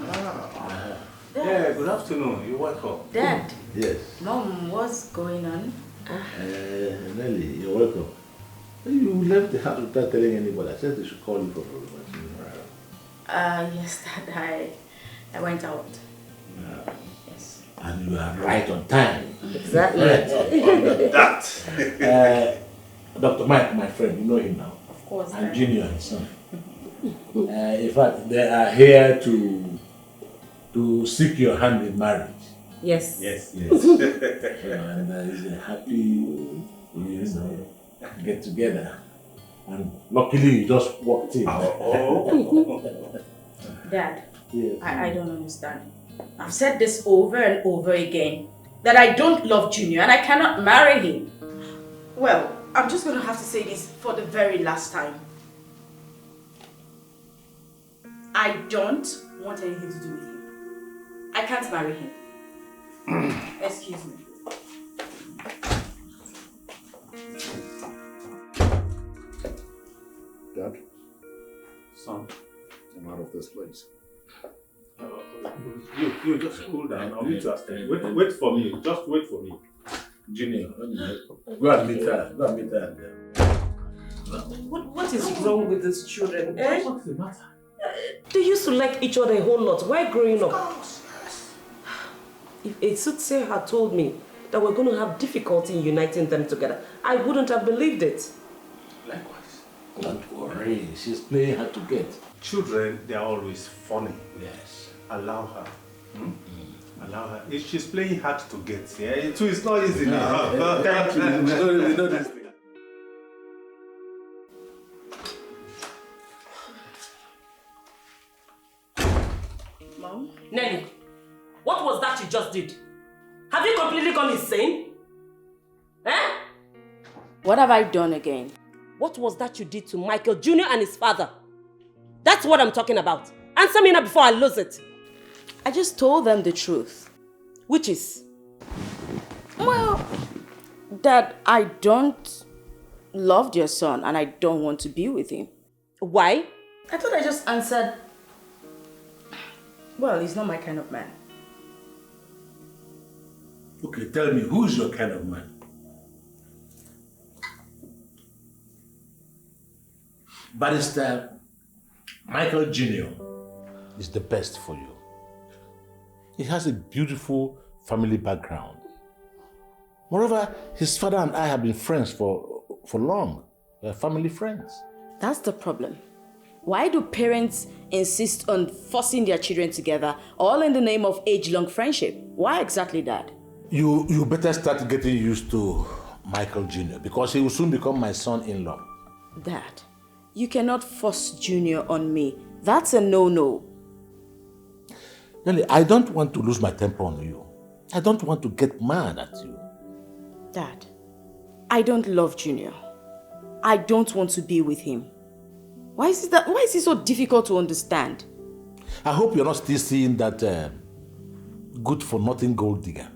Yeah, good afternoon. You're welcome. Dad. yes. Mom, what's going on? Nelly, you're welcome. You left the house without telling anybody. I said they should call you for a room. Yes, Dad. I went out. Yes. And you are right on time. Exactly. That. Dr. Mike, my friend, you know him now. Of course. And Junior, his son. In fact, they are here to seek your hand in marriage. Yes. Yes. And it's a happy, get together. And luckily, you just walked in. Dad, Yes. I don't understand. I've said this over and over again, that I don't love Junior and I cannot marry him. Well, I'm just going to have to say this for the very last time. I don't want anything to do with him. I can't marry him. Excuse me. Dad, son, I'm out of this place. You just cool down. I'll meet you upstairs. Wait for me. Just wait for me. Junior, go and meet her. Go and meet her. What is wrong with these children? What's the matter? They used to like each other a whole lot. Why growing up? If a soothsayer had told me that we're going to have difficulty in uniting them together, I wouldn't have believed it. Likewise. Don't worry. She's playing hard to get. Children, they are always funny. Yes. Allow her. Allow her. If she's playing hard to get, yeah, it's not easy now. Thank you. We know this thing. Mom? Nelly, what was that you just did? Have you completely gone insane? Eh? What have I done again? What was that you did to Michael Jr. and his father? That's what I'm talking about. Answer me now before I lose it. I just told them the truth. Which is? Well, that I don't love your son and I don't want to be with him. Why? I thought I just answered, well, he's not my kind of man. Okay, tell me, who's your kind of man? Barrister Michael Jr. is the best for you. He has a beautiful family background. Moreover, his father and I have been friends for long. We're family friends. That's the problem. Why do parents insist on forcing their children together, all in the name of age-long friendship? Why exactly that? You better start getting used to Michael Jr. because he will soon become my son-in-law. Dad, you cannot force Junior on me. That's a no-no. Really, I don't want to lose my temper on you. I don't want to get mad at you. Dad, I don't love Junior. I don't want to be with him. Why is it so difficult to understand? I hope you're not still seeing that good-for-nothing gold digger.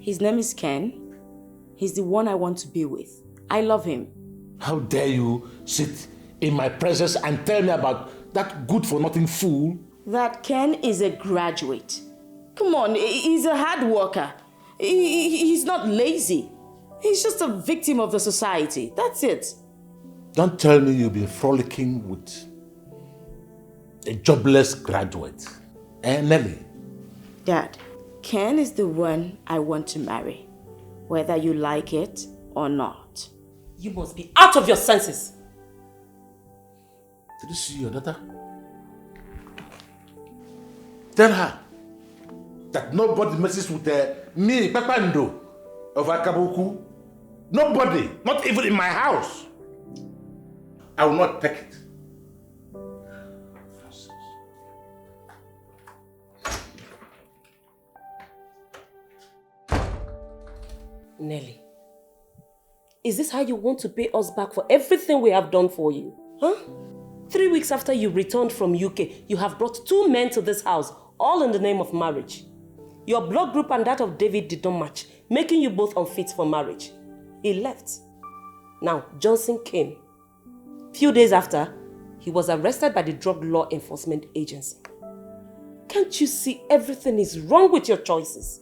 His name is Ken. He's the one I want to be with. I love him. How dare you sit in my presence and tell me about that good-for-nothing fool? That Ken is a graduate. Come on, he's a hard worker. He's not lazy. He's just a victim of the society. That's it. Don't tell me you've been frolicking with a jobless graduate. Nelly? Dad, Ken is the one I want to marry, whether you like it or not. You must be out of your senses. Did you see your daughter? Tell her that nobody messes with me, Pepando, of Akabuku. Nobody, not even in my house. I will not take it. Nelly, is this how you want to pay us back for everything we have done for you? Huh? 3 weeks after you returned from UK, you have brought 2 men to this house, all in the name of marriage. Your blood group and that of David did not match, making you both unfit for marriage. He left. Now, Johnson came. Few days after, he was arrested by the Drug Law Enforcement Agency. Can't you see everything is wrong with your choices?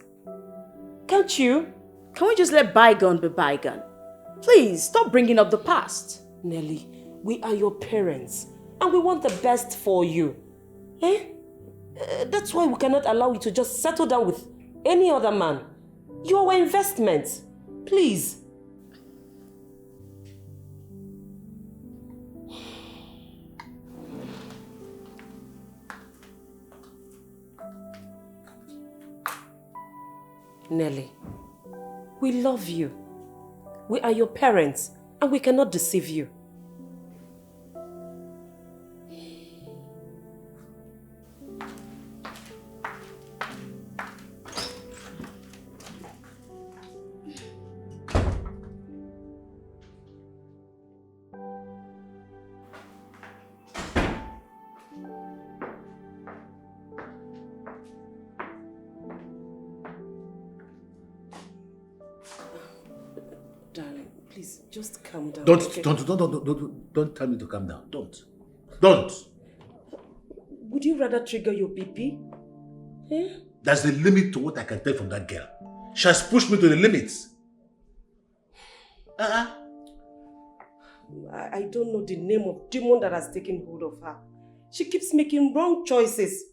Can't you? Can we just let bygone be bygone? Please, stop bringing up the past. Nelly, we are your parents and we want the best for you. That's why we cannot allow you to just settle down with any other man. You're our investment. Please. Nelly, we love you. We are your parents and we cannot deceive you. Darling, please, just calm down. Don't tell me to calm down. Don't. Would you rather trigger your BP? There's a limit to what I can take from that girl. She has pushed me to the limits. I don't know the name of demon that has taken hold of her. She keeps making wrong choices.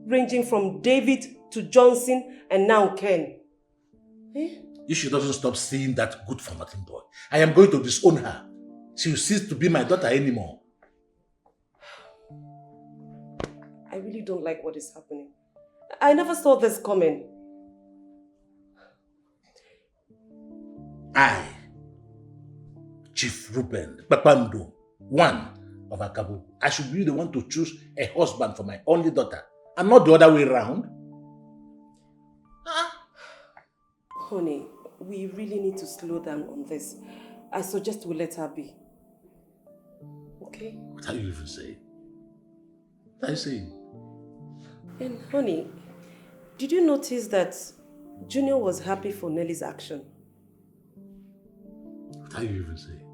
ranging from David to Johnson and now Ken. Eh? If she doesn't stop seeing that good-for-nothing boy, I am going to disown her. She will cease to be my daughter anymore. I really don't like what is happening. I never saw this coming. I, Chief Ruben Papando, one of Akabu, I should be the one to choose a husband for my only daughter, and not the other way around. Honey, we really need to slow down on this. I suggest we let her be. Okay? What are you even saying? What are you saying? And honey, did you notice that Junior was happy for Nelly's action? What are you even saying?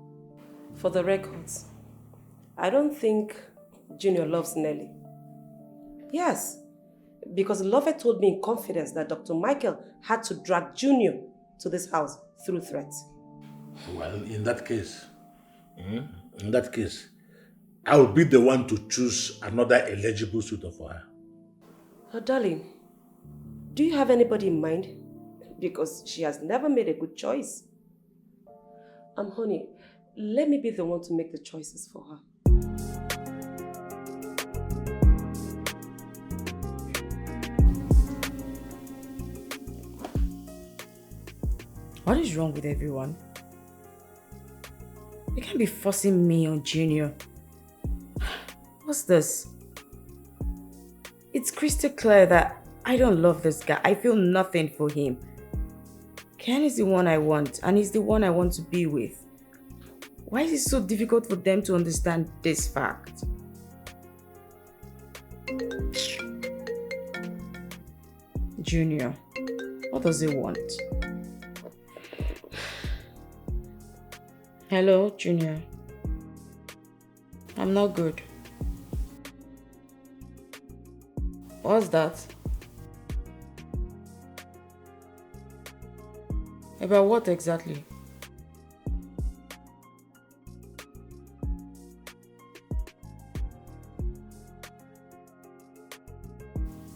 For the records, I don't think Junior loves Nelly. Yes, because Lovett told me in confidence that Dr. Michael had to drag Junior to this house through threats. Well, in that case, I will be the one to choose another eligible suitor for her. Oh, darling, do you have anybody in mind? Because she has never made a good choice. Honey, let me be the one to make the choices for her. What is wrong with everyone? You can't be forcing me on Junior. What's this? It's crystal clear that I don't love this guy. I feel nothing for him. Ken is the one I want, and he's the one I want to be with. Why is it so difficult for them to understand this fact? Junior, what does he want? Hello, Junior. I'm not good. What's that? About what exactly?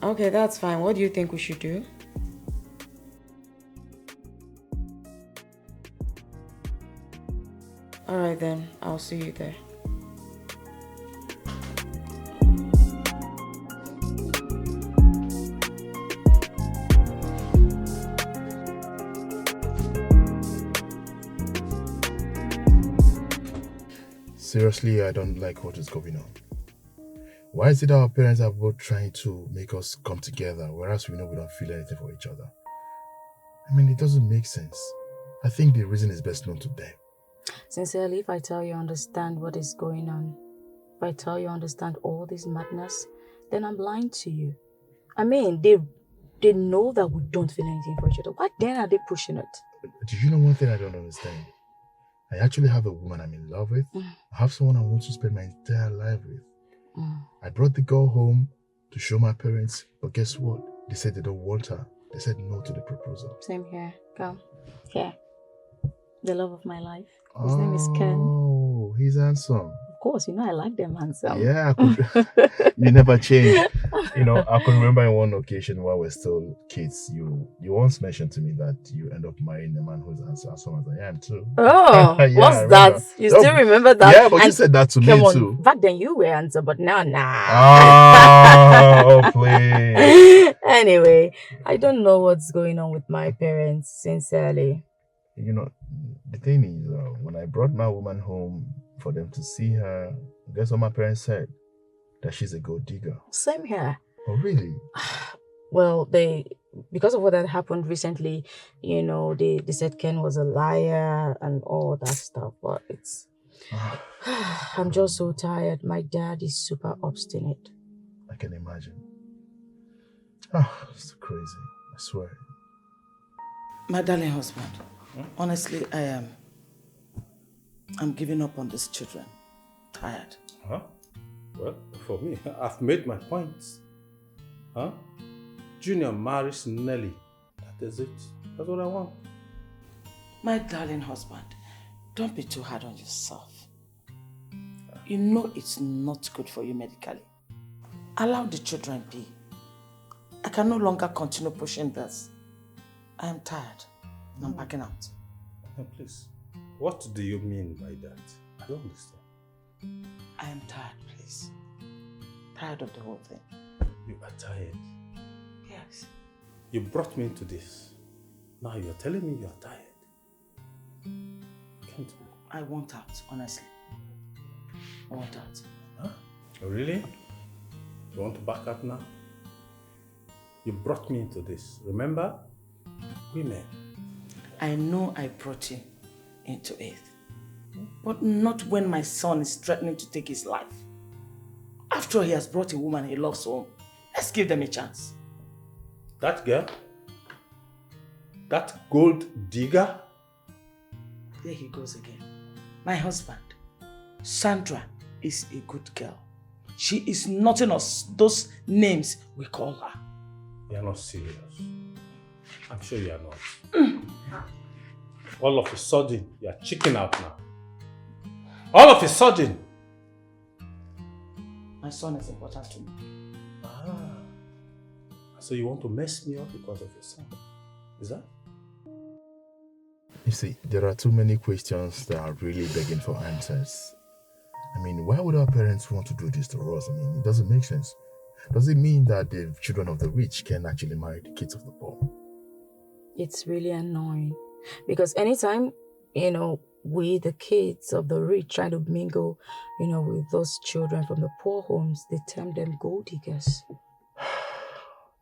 Okay, that's fine. What do you think we should do? Alright then, I'll see you there. Seriously, I don't like what is going on. Why is it our parents are both trying to make us come together, whereas we know we don't feel anything for each other? I mean, it doesn't make sense. I think the reason is best known to them. Sincerely, if I tell you understand what is going on, if I tell you understand all this madness, then I'm lying to you. I mean, they know that we don't feel anything for each other. Why then are they pushing it? Do you know one thing I don't understand? I actually have a woman I'm in love with. I have someone I want to spend my entire life with. I brought the girl home to show my parents, but guess what? They said they don't want her. They said no to the proposal. Same here. Come. Here. The love of my life. His name is Ken. Oh, he's handsome. Of course, you know I like them handsome. Yeah, I could, you never change. You know, I can remember in one occasion while we're still kids, you once mentioned to me that you end up marrying a man who's as handsome as I am too. Oh, yeah, what's that? You still remember that? Yeah, but you said that to me too. Back then you were handsome, but now, Oh, please. Anyway, I don't know what's going on with my parents, sincerely. You know, the thing is, when I brought my woman home for them to see her, guess what my parents said? That she's a gold digger. Same here. Oh, really? Well, because of what had happened recently, you know, they said Ken was a liar and all that stuff, but it's... I'm just so tired. My dad is super obstinate. I can imagine. It's crazy. I swear. My darling husband, honestly, I'm giving up on these children. Tired. Huh? Well, for me, I've made my points. Huh? Junior marries Nelly. That is it. That's what I want. My darling husband, don't be too hard on yourself. You know it's not good for you medically. Allow the children be. can no longer continue pushing this. I am tired. I'm backing out. Please, what do you mean by that? I don't understand. I am tired, please. Tired of the whole thing. You are tired? Yes. You brought me into this. Now you're telling me you're tired. Can't be. I want out, honestly. I want out. Huh? Really? You want to back out now? You brought me into this. Remember? Women. I know I brought you into it. But not when my son is threatening to take his life. After all, he has brought a woman he loves home. Let's give them a chance. That girl? That gold digger? There he goes again. My husband. Sandra is a good girl. She is nothing of those names we call her. You are not serious. I'm sure you are not. All of a sudden, you are chicking out now. All of a sudden. My son is important to me. So you want to mess me up because of your son? Is that? You see, there are too many questions that are really begging for answers. I mean, why would our parents want to do this to us? I mean, it doesn't make sense. Does it mean that the children of the rich can actually marry the kids of the poor? It's really annoying because anytime, we, the kids of the rich, try to mingle, with those children from the poor homes, they term them gold diggers.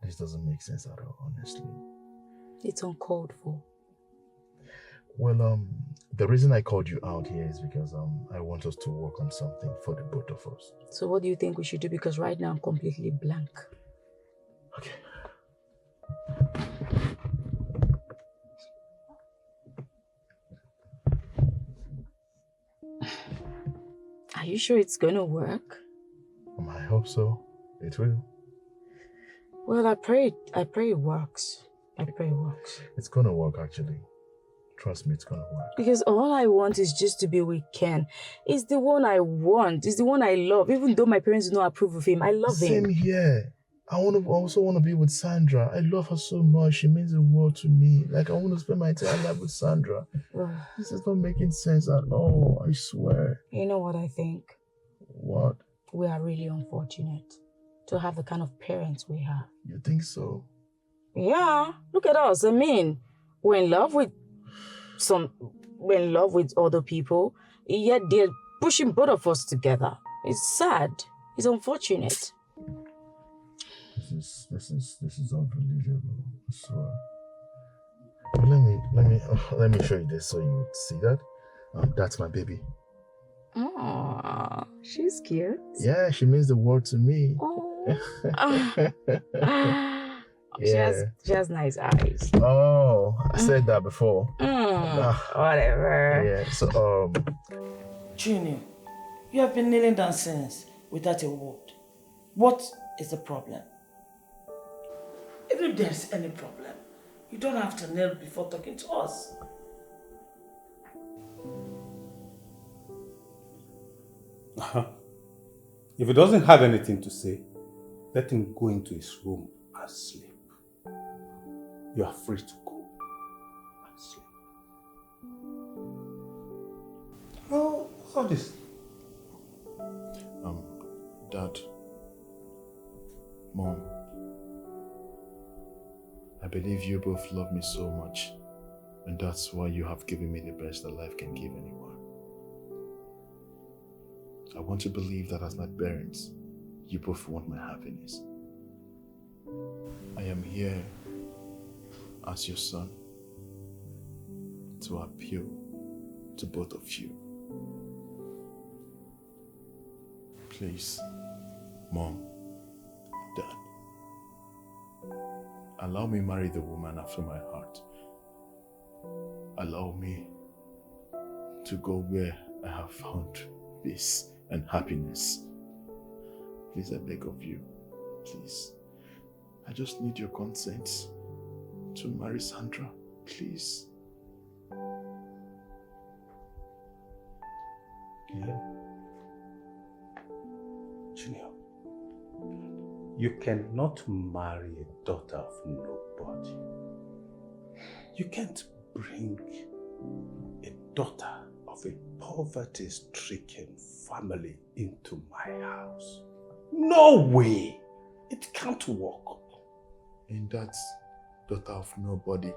This doesn't make sense at all, honestly. It's uncalled for. Well, the reason I called you out here is because I want us to work on something for the both of us. So what do you think we should do? Because right now I'm completely blank. Okay. Are you sure it's gonna work? I hope so. It will. Well, I pray it works. I pray it works. It's gonna work, actually. Trust me, it's gonna work. Because all I want is just to be with Ken. He's the one I want. He's the one I love. Even though my parents do not approve of him, I love him. Same here. I also want to be with Sandra. I love her so much. She means the world to me. Like, I want to spend my entire life with Sandra. This is not making sense at all, I swear. You know what I think? What? We are really unfortunate to have the kind of parents we have. You think so? Yeah. Look at us. I mean, we're in love with other people, yet they're pushing both of us together. It's sad. It's unfortunate. This is unbelievable. I swear. But let me show you this so you see that. That's my baby. Oh, she's cute. Yeah, she means the world to me. Oh. Yeah. She has nice eyes. Oh, I said that before. Whatever. Yeah. So Junior, you have been kneeling down since without a word. What is the problem? Even if there's any problem, you don't have to kneel before talking to us. If he doesn't have anything to say, let him go into his room and sleep. You are free to go and sleep. Oh, what's all this? Dad, Mom, I believe you both love me so much, and that's why you have given me the best that life can give anyone. I want to believe that as my parents, you both want my happiness. I am here as your son to appeal to both of you. Please, Mom, Dad, allow me marry the woman after my heart. Allow me to go where I have found peace and happiness. Please, I beg of you, please. I just need your consent to marry Sandra, please. Yeah. Junior, You cannot marry a daughter of nobody. You can't bring a daughter of a poverty-stricken family into my house. No way! It can't work. In that daughter of nobody,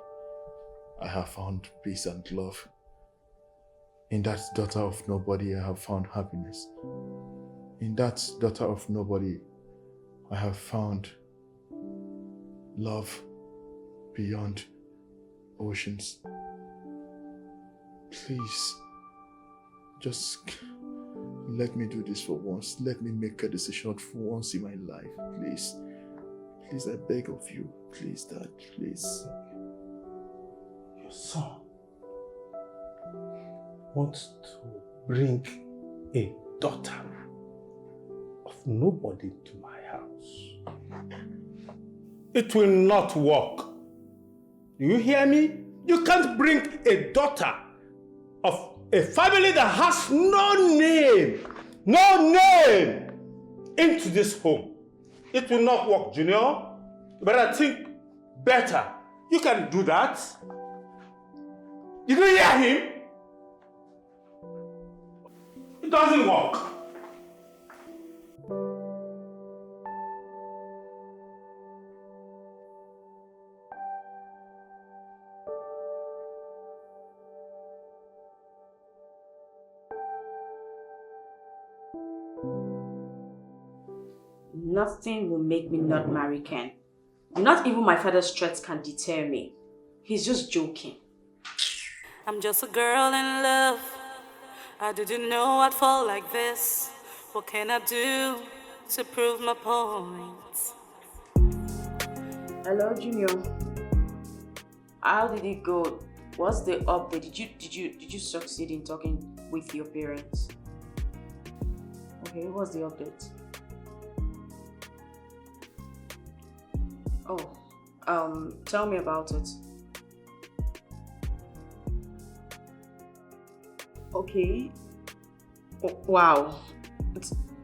I have found peace and love. In that daughter of nobody, I have found happiness. In that daughter of nobody, I have found love beyond oceans. Please, just let me do this for once. Let me make a decision for once in my life. Please. Please, I beg of you. Please, Dad, please. Your son wants to bring a daughter of nobody to my house. It will not work. Do you hear me? You can't bring a daughter of a family that has no name into this home. It will not work, Junior. But I think better. You can do that. Did you hear him? It doesn't work. Nothing will make me not marry Ken. Not even my father's threats can deter me. He's just joking. I'm just a girl in love. I didn't know I'd fall like this. What can I do to prove my point? Hello, Junior. How did it go? What's the update? Did you succeed in talking with your parents? Okay, what's the update? Oh, tell me about it. Okay. Oh, wow.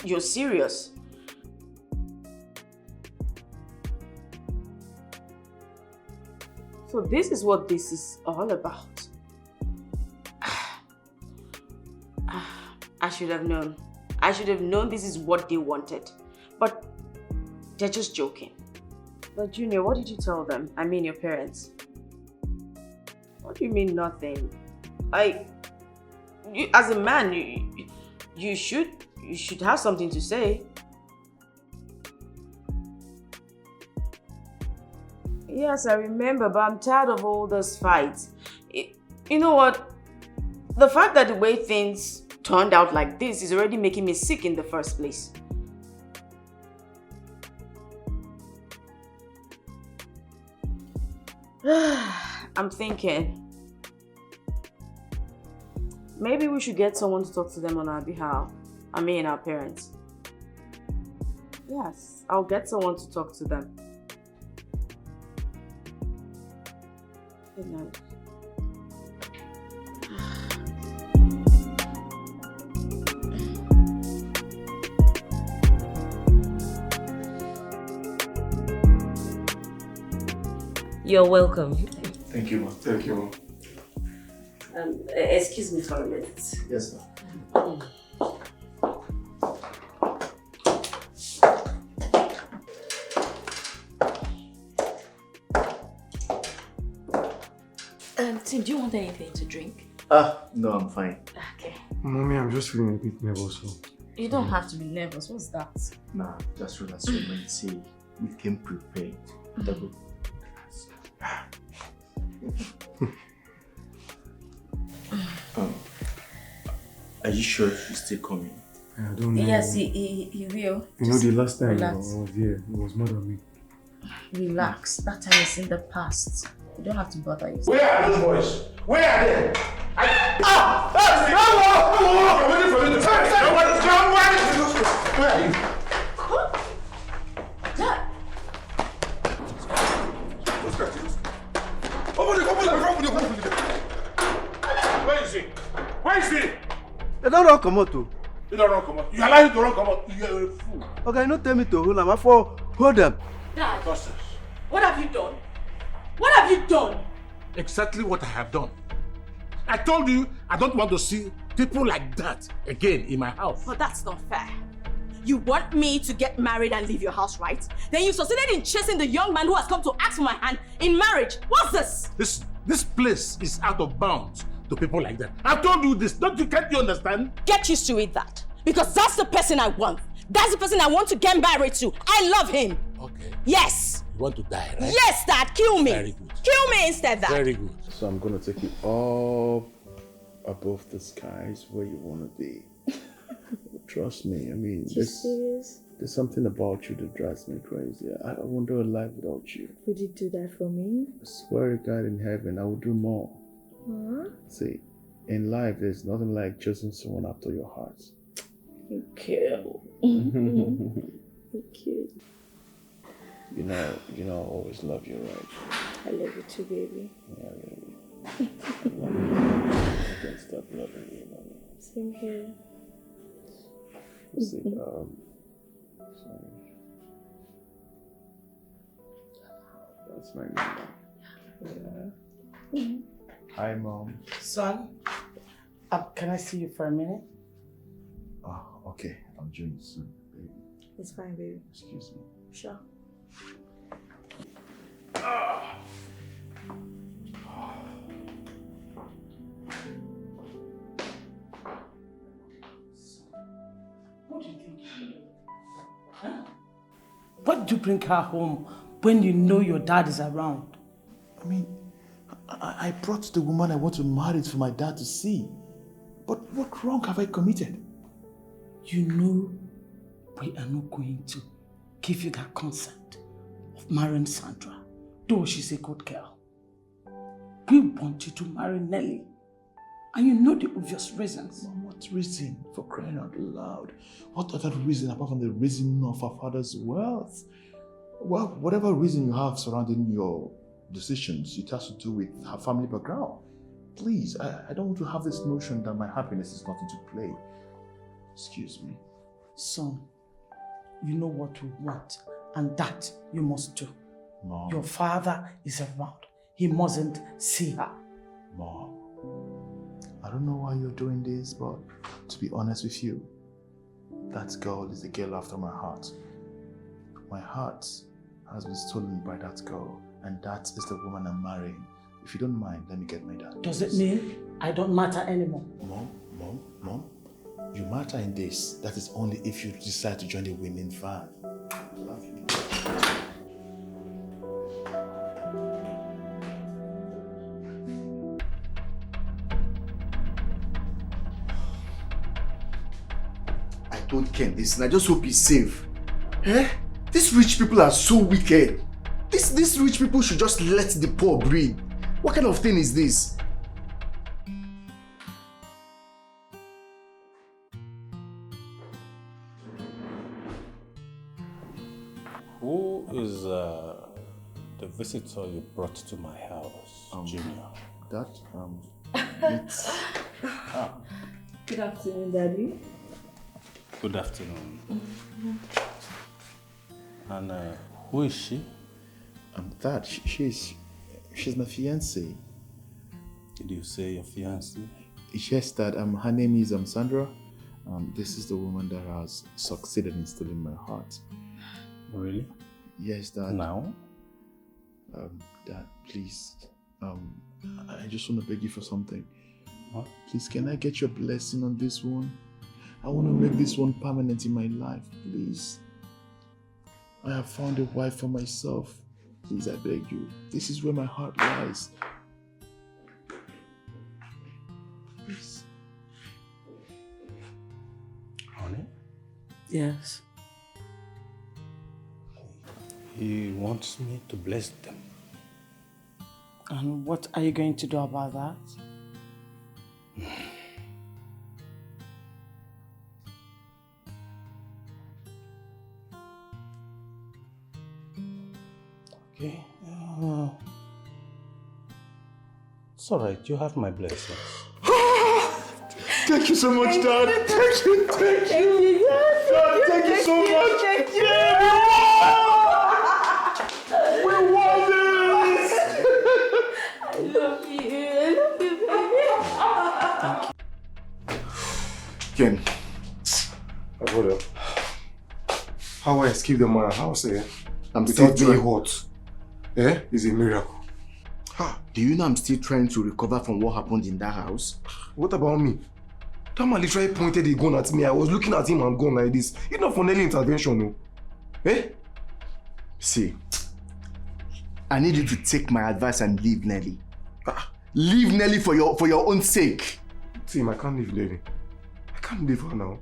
You're serious? So this is what this is all about. I should have known. I should have known this is what they wanted. But they're just joking. But Junior, what did you tell them? I mean your parents. What do you mean nothing? You, as a man, you should have something to say. Yes, I remember, but I'm tired of all those fights. You know what? The fact that the way things turned out like this is already making me sick in the first place. I'm thinking maybe we should get someone to talk to them on our behalf. I mean our parents. Yes, I'll get someone to talk to them. Good night. You're welcome. Thank you, Mom. Thank you, Mom. Excuse me for a minute. Yes, ma'am. Tim, do you want anything to drink? No, I'm fine. Okay. Mommy, I'm just feeling a bit nervous. So. You don't have to be nervous. What's that? Nah, just relax your mind. See, we came prepared. Double. Are you sure he's still coming? I don't know. Yes, he will. You know, the last time I relax. was here, it was more than me. Relax. That time is in the past. You don't have to bother yourself. Where are those boys? Where are they? I'm waiting for you to where are you? Dad! Where is he? Where is he? They don't run come out. You don't run come out. You allow him to run come out. You are a fool. Okay, no tell me to hold am. For Hold up. Dad, Process. what have you done? What have you done? Exactly what I have done. I told you I don't want to see people like that again in my house. But that's not fair. You want me to get married and leave your house, right? Then you succeeded in chasing the young man who has come to ask for my hand in marriage. What's this? This place is out of bounds to people like that. I've told you this. Can't you understand? Get used to it, that. Because that's the person I want. That's the person I want to get married to. I love him. Okay. Yes. You want to die, right? Yes, Dad. Kill me. Very good. Kill me instead, Dad. Very good. So I'm gonna take you up above the skies where you wanna be. Trust me, I mean, there's something about you that drives me crazy. I won't do a life without you. Would you do that for me? I swear to God in heaven, I will do more. Huh? See, in life, there's nothing like choosing someone after your heart. Thank you. Thank you. You know, I always love you, right? I love you too, baby. Yeah, really. I love you. I can't stop loving you, mommy. Same here. See, sorry. That's my mom. Yeah. Hi, Mom. Son, can I see you for a minute? Oh, okay. I'll join you soon, baby. It's fine, baby. Excuse me. Sure. What do you think you do? Huh? Why did you bring her home when you know your dad is around? I mean, I brought the woman I want to marry for my dad to see. But what wrong have I committed? You know we are not going to give you that consent of marrying Sandra, though she's a good girl. We want you to marry Nelly. And you know the obvious reasons. Mom, what reason? For crying out loud. What other reason apart from the reason of our father's wealth? Well, whatever reason you have surrounding your decisions, it has to do with her family background. Please, I don't want to have this notion that my happiness is nothing to play. Excuse me. Son, you know what we want, and that you must do. Mom. Your father is around. He mustn't see her. Mom, I don't know why you're doing this, but to be honest with you, that girl is the girl after my heart. My heart has been stolen by that girl, and that is the woman I'm marrying. If you don't mind, let me get my dad. Does it mean I don't matter anymore? Mom, you matter in this. That is only if you decide to join the winning fan. I love you. I told Ken this, and I just hope he's safe. Eh? These rich people are so wicked. These rich people should just let the poor breathe. What kind of thing is this? Who is the visitor you brought to my house, Junior? It's... Good afternoon, Daddy. Good afternoon. And who is she? That. She's my fiancée. Did you say your fiancée? Yes, Dad. Her name is Sandra. This is the woman that has succeeded in stealing my heart. Really? Yes, Dad. Now? Dad, please. I just want to beg you for something. What? Please, can I get your blessing on this one? I want to make this one permanent in my life, please. I have found a wife for myself. Please, I beg you. This is where my heart lies. Please. Honey? Yes. He wants me to bless them. And what are you going to do about that? Okay. It's all right. You have my blessings. Thank you so much, Dad. Thank you. God, thank you so much. Thank you. Yeah. How I escaped the my house, I'm still without being trying. hot, is a miracle. Do you know I'm still trying to recover from what happened in that house? What about me? That man literally pointed a gun at me. I was looking at him and gone like this. It's not for Nelly intervention, no. See, I need you to take my advice and leave Nelly. Leave Nelly for your own sake. Tim, I can't leave Nelly. I can't leave her now.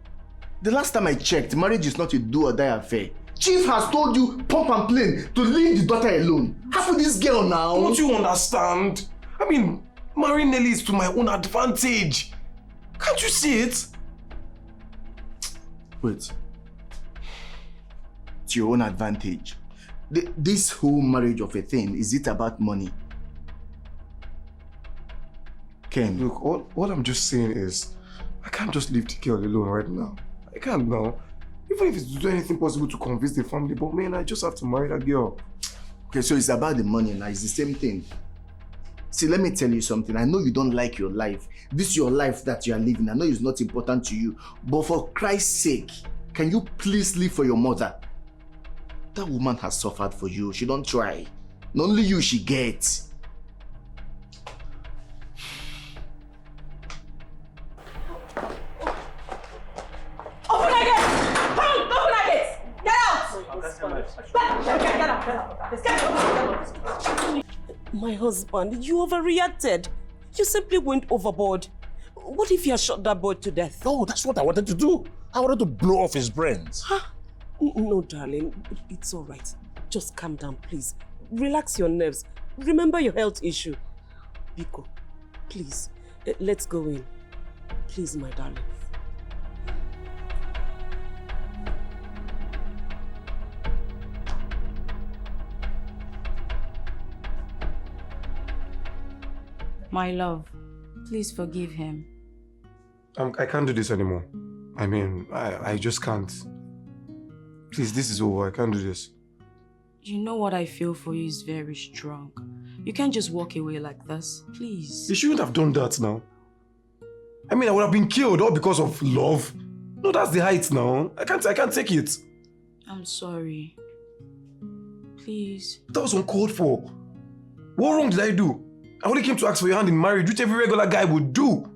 The last time I checked, marriage is not a do or die affair. Chief has told you, pump and plain, to leave the daughter alone. Half of this girl now. Don't you understand? I mean, marrying Nelly is to my own advantage. Can't you see it? Wait. To your own advantage. This whole marriage of a thing, is it about money? Ken. Look, all I'm just saying is, I can't just leave the girl alone right now. I can't now. Even if it's to do anything possible to convince the family, but man, I just have to marry that girl. Okay, so it's about the money now. It's the same thing. See, let me tell you something. I know you don't like your life. This is your life that you are living. I know it's not important to you. But for Christ's sake, can you please live for your mother? That woman has suffered for you. She don't try. Not only you she gets. Open that gate! Come on, open that gate! Get out! My husband, you overreacted. You simply went overboard. What if you had shot that boy to death? No, that's what I wanted to do. I wanted to blow off his brains. Huh? No, darling. It's all right. Just calm down, please. Relax your nerves. Remember your health issue. Biko, please, let's go in. Please, my darling. My love, please forgive him. I can't do this anymore. I mean, I just can't. Please, this is over. I can't do this. You know what I feel for you is very strong. You can't just walk away like this. Please. You shouldn't have done that now. I mean, I would have been killed all because of love. No, that's the height now. I can't take it. I'm sorry. Please. That was uncalled for. What wrong did I do? I only came to ask for your hand in marriage, which every regular guy would do.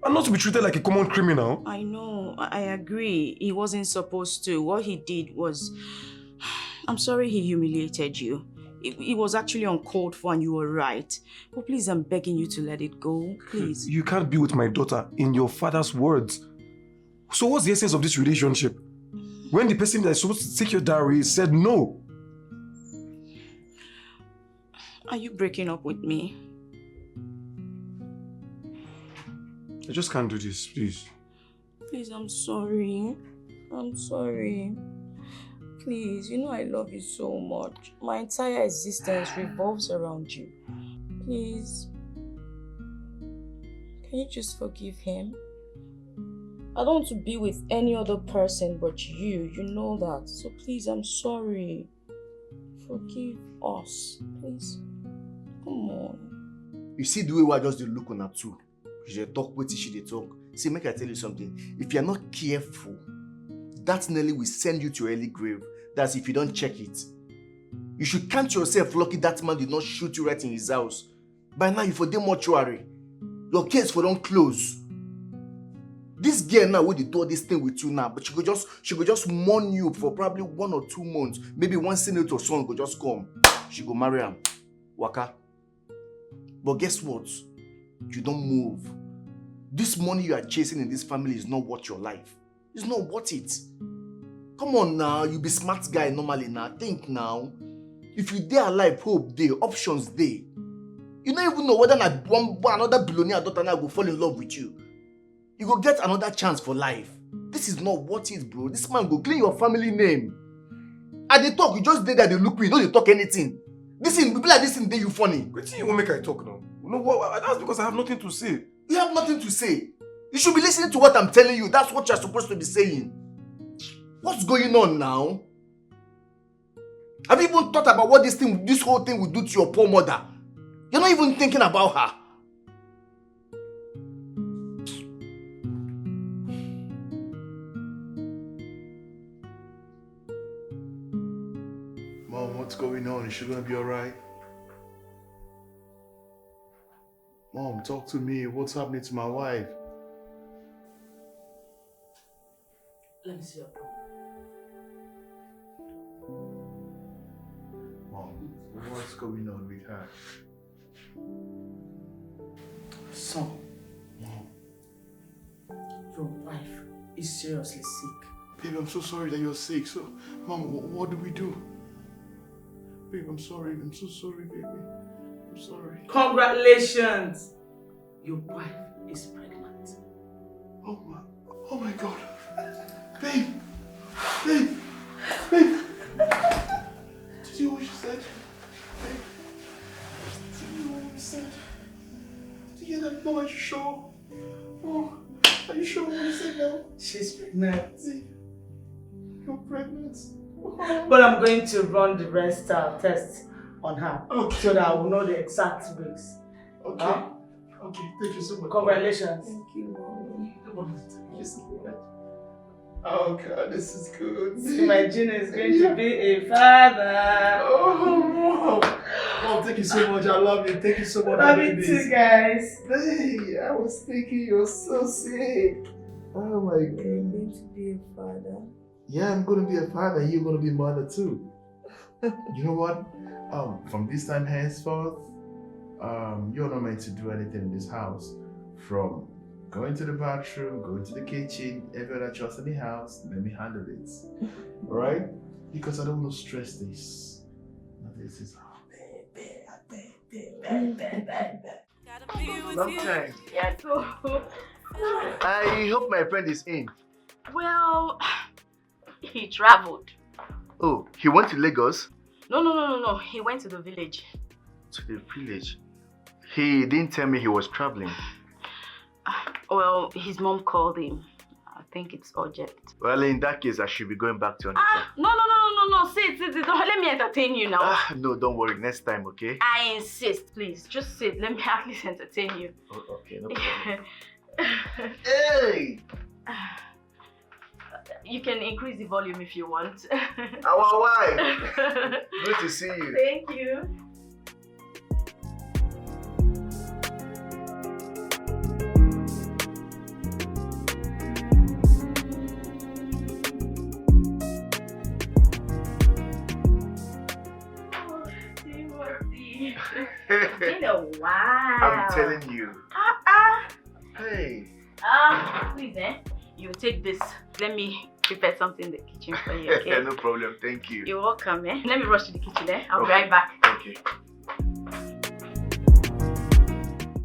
And not to be treated like a common criminal. I know. I agree. He wasn't supposed to. What he did was... I'm sorry he humiliated you. It was actually uncalled for and you were right. But please, I'm begging you to let it go. Please. You can't be with my daughter in your father's words. So what's the essence of this relationship? When the person that is supposed to take your dowry said no. Are you breaking up with me? I just can't do this, please. Please, I'm sorry. I'm sorry. Please, you know I love you so much. My entire existence revolves around you. Please. Can you just forgive him? I don't want to be with any other person but you. You know that. So please, I'm sorry. Forgive us. Please. Come on. You see the way I just look on her too. She talk with she talk. See, make I tell you something. If you're not careful, that Nelly will send you to your early grave. That's if you don't check it. You should count yourself lucky that man did not shoot you right in his house. By now, you for the mortuary. Your case for don't close. This girl now will do this thing with you now, but she could just mourn you for probably 1 or 2 months. Maybe one senator son could just come. She go marry him. Waka. But guess what? You don't move. This money you are chasing in this family is not worth your life. It's not worth it. Come on now, you be smart guy normally now. Think now. If you dare alive, hope day, options day. You don't even know whether another billionaire daughter now will fall in love with you. You go get another chance for life. This is not worth it, bro. This man go clean your family name. And they talk, you just did that they look me, you know they talk anything. This thing, people like this thing, they you funny. Wait, you won't make I talk now. You know what? That's because I have nothing to say. You have nothing to say. You should be listening to what I'm telling you. That's what you're supposed to be saying. What's going on now? Have you even thought about what this whole thing will do to your poor mother? You're not even thinking about her. Mom, what's going on? Is she gonna be alright? Mom, talk to me. What's happening to my wife? Let me see your phone. Mom, what's going on with her? Son, your wife is seriously sick. Babe, I'm so sorry that you're sick. So, Mom, what do we do? Babe, I'm sorry. I'm so sorry, baby. I'm sorry. Congratulations! Your wife is pregnant. Oh my God. Babe! Babe! Babe! Did you hear what she said? Babe? Did you hear what she said? Did you hear that? Mom, are you sure? Oh, are you sure what you said now? She's pregnant. You're pregnant? But I'm going to run the rest test on her so that I will know the exact weeks. Okay. Okay, thank you so much. Congratulations. Thank you, Mommy. Thank you so much. Oh God, this is good. My Gina is going to be a father. Oh, Mom, thank you so much. I love you. Thank you so much. Love you too, guys. Hey, I was thinking you're so sick. Oh my God. You're going to be a father. Yeah, I'm gonna be a father. You're gonna be a mother too. You know what? From this time henceforth, you're not meant to do anything in this house. From going to the bathroom, going to the kitchen, every other chores in the house, let me handle it. Alright? Because I don't want to stress this. Now this is long time. Yeah, so. I hope my friend is in. Well, he traveled. Oh, he went to Lagos? No. He went to the village. To the village? He didn't tell me he was traveling. Well, his mom called him. I think it's urgent. Well, in that case, I should be going back to Onitsha. No. Sit. Don't let me entertain you now. No, don't worry. Next time, okay? I insist, please. Just sit. Let me at least entertain you. Oh, okay, no problem. Hey! You can increase the volume if you want. Our wife! Good to see you. Thank you. It's been a while. I'm telling you. Hey. Please, you take this. Let me prepare something in the kitchen for you, okay? No problem, thank you. You're welcome, Let me rush to the kitchen, I'll be right back. Okay.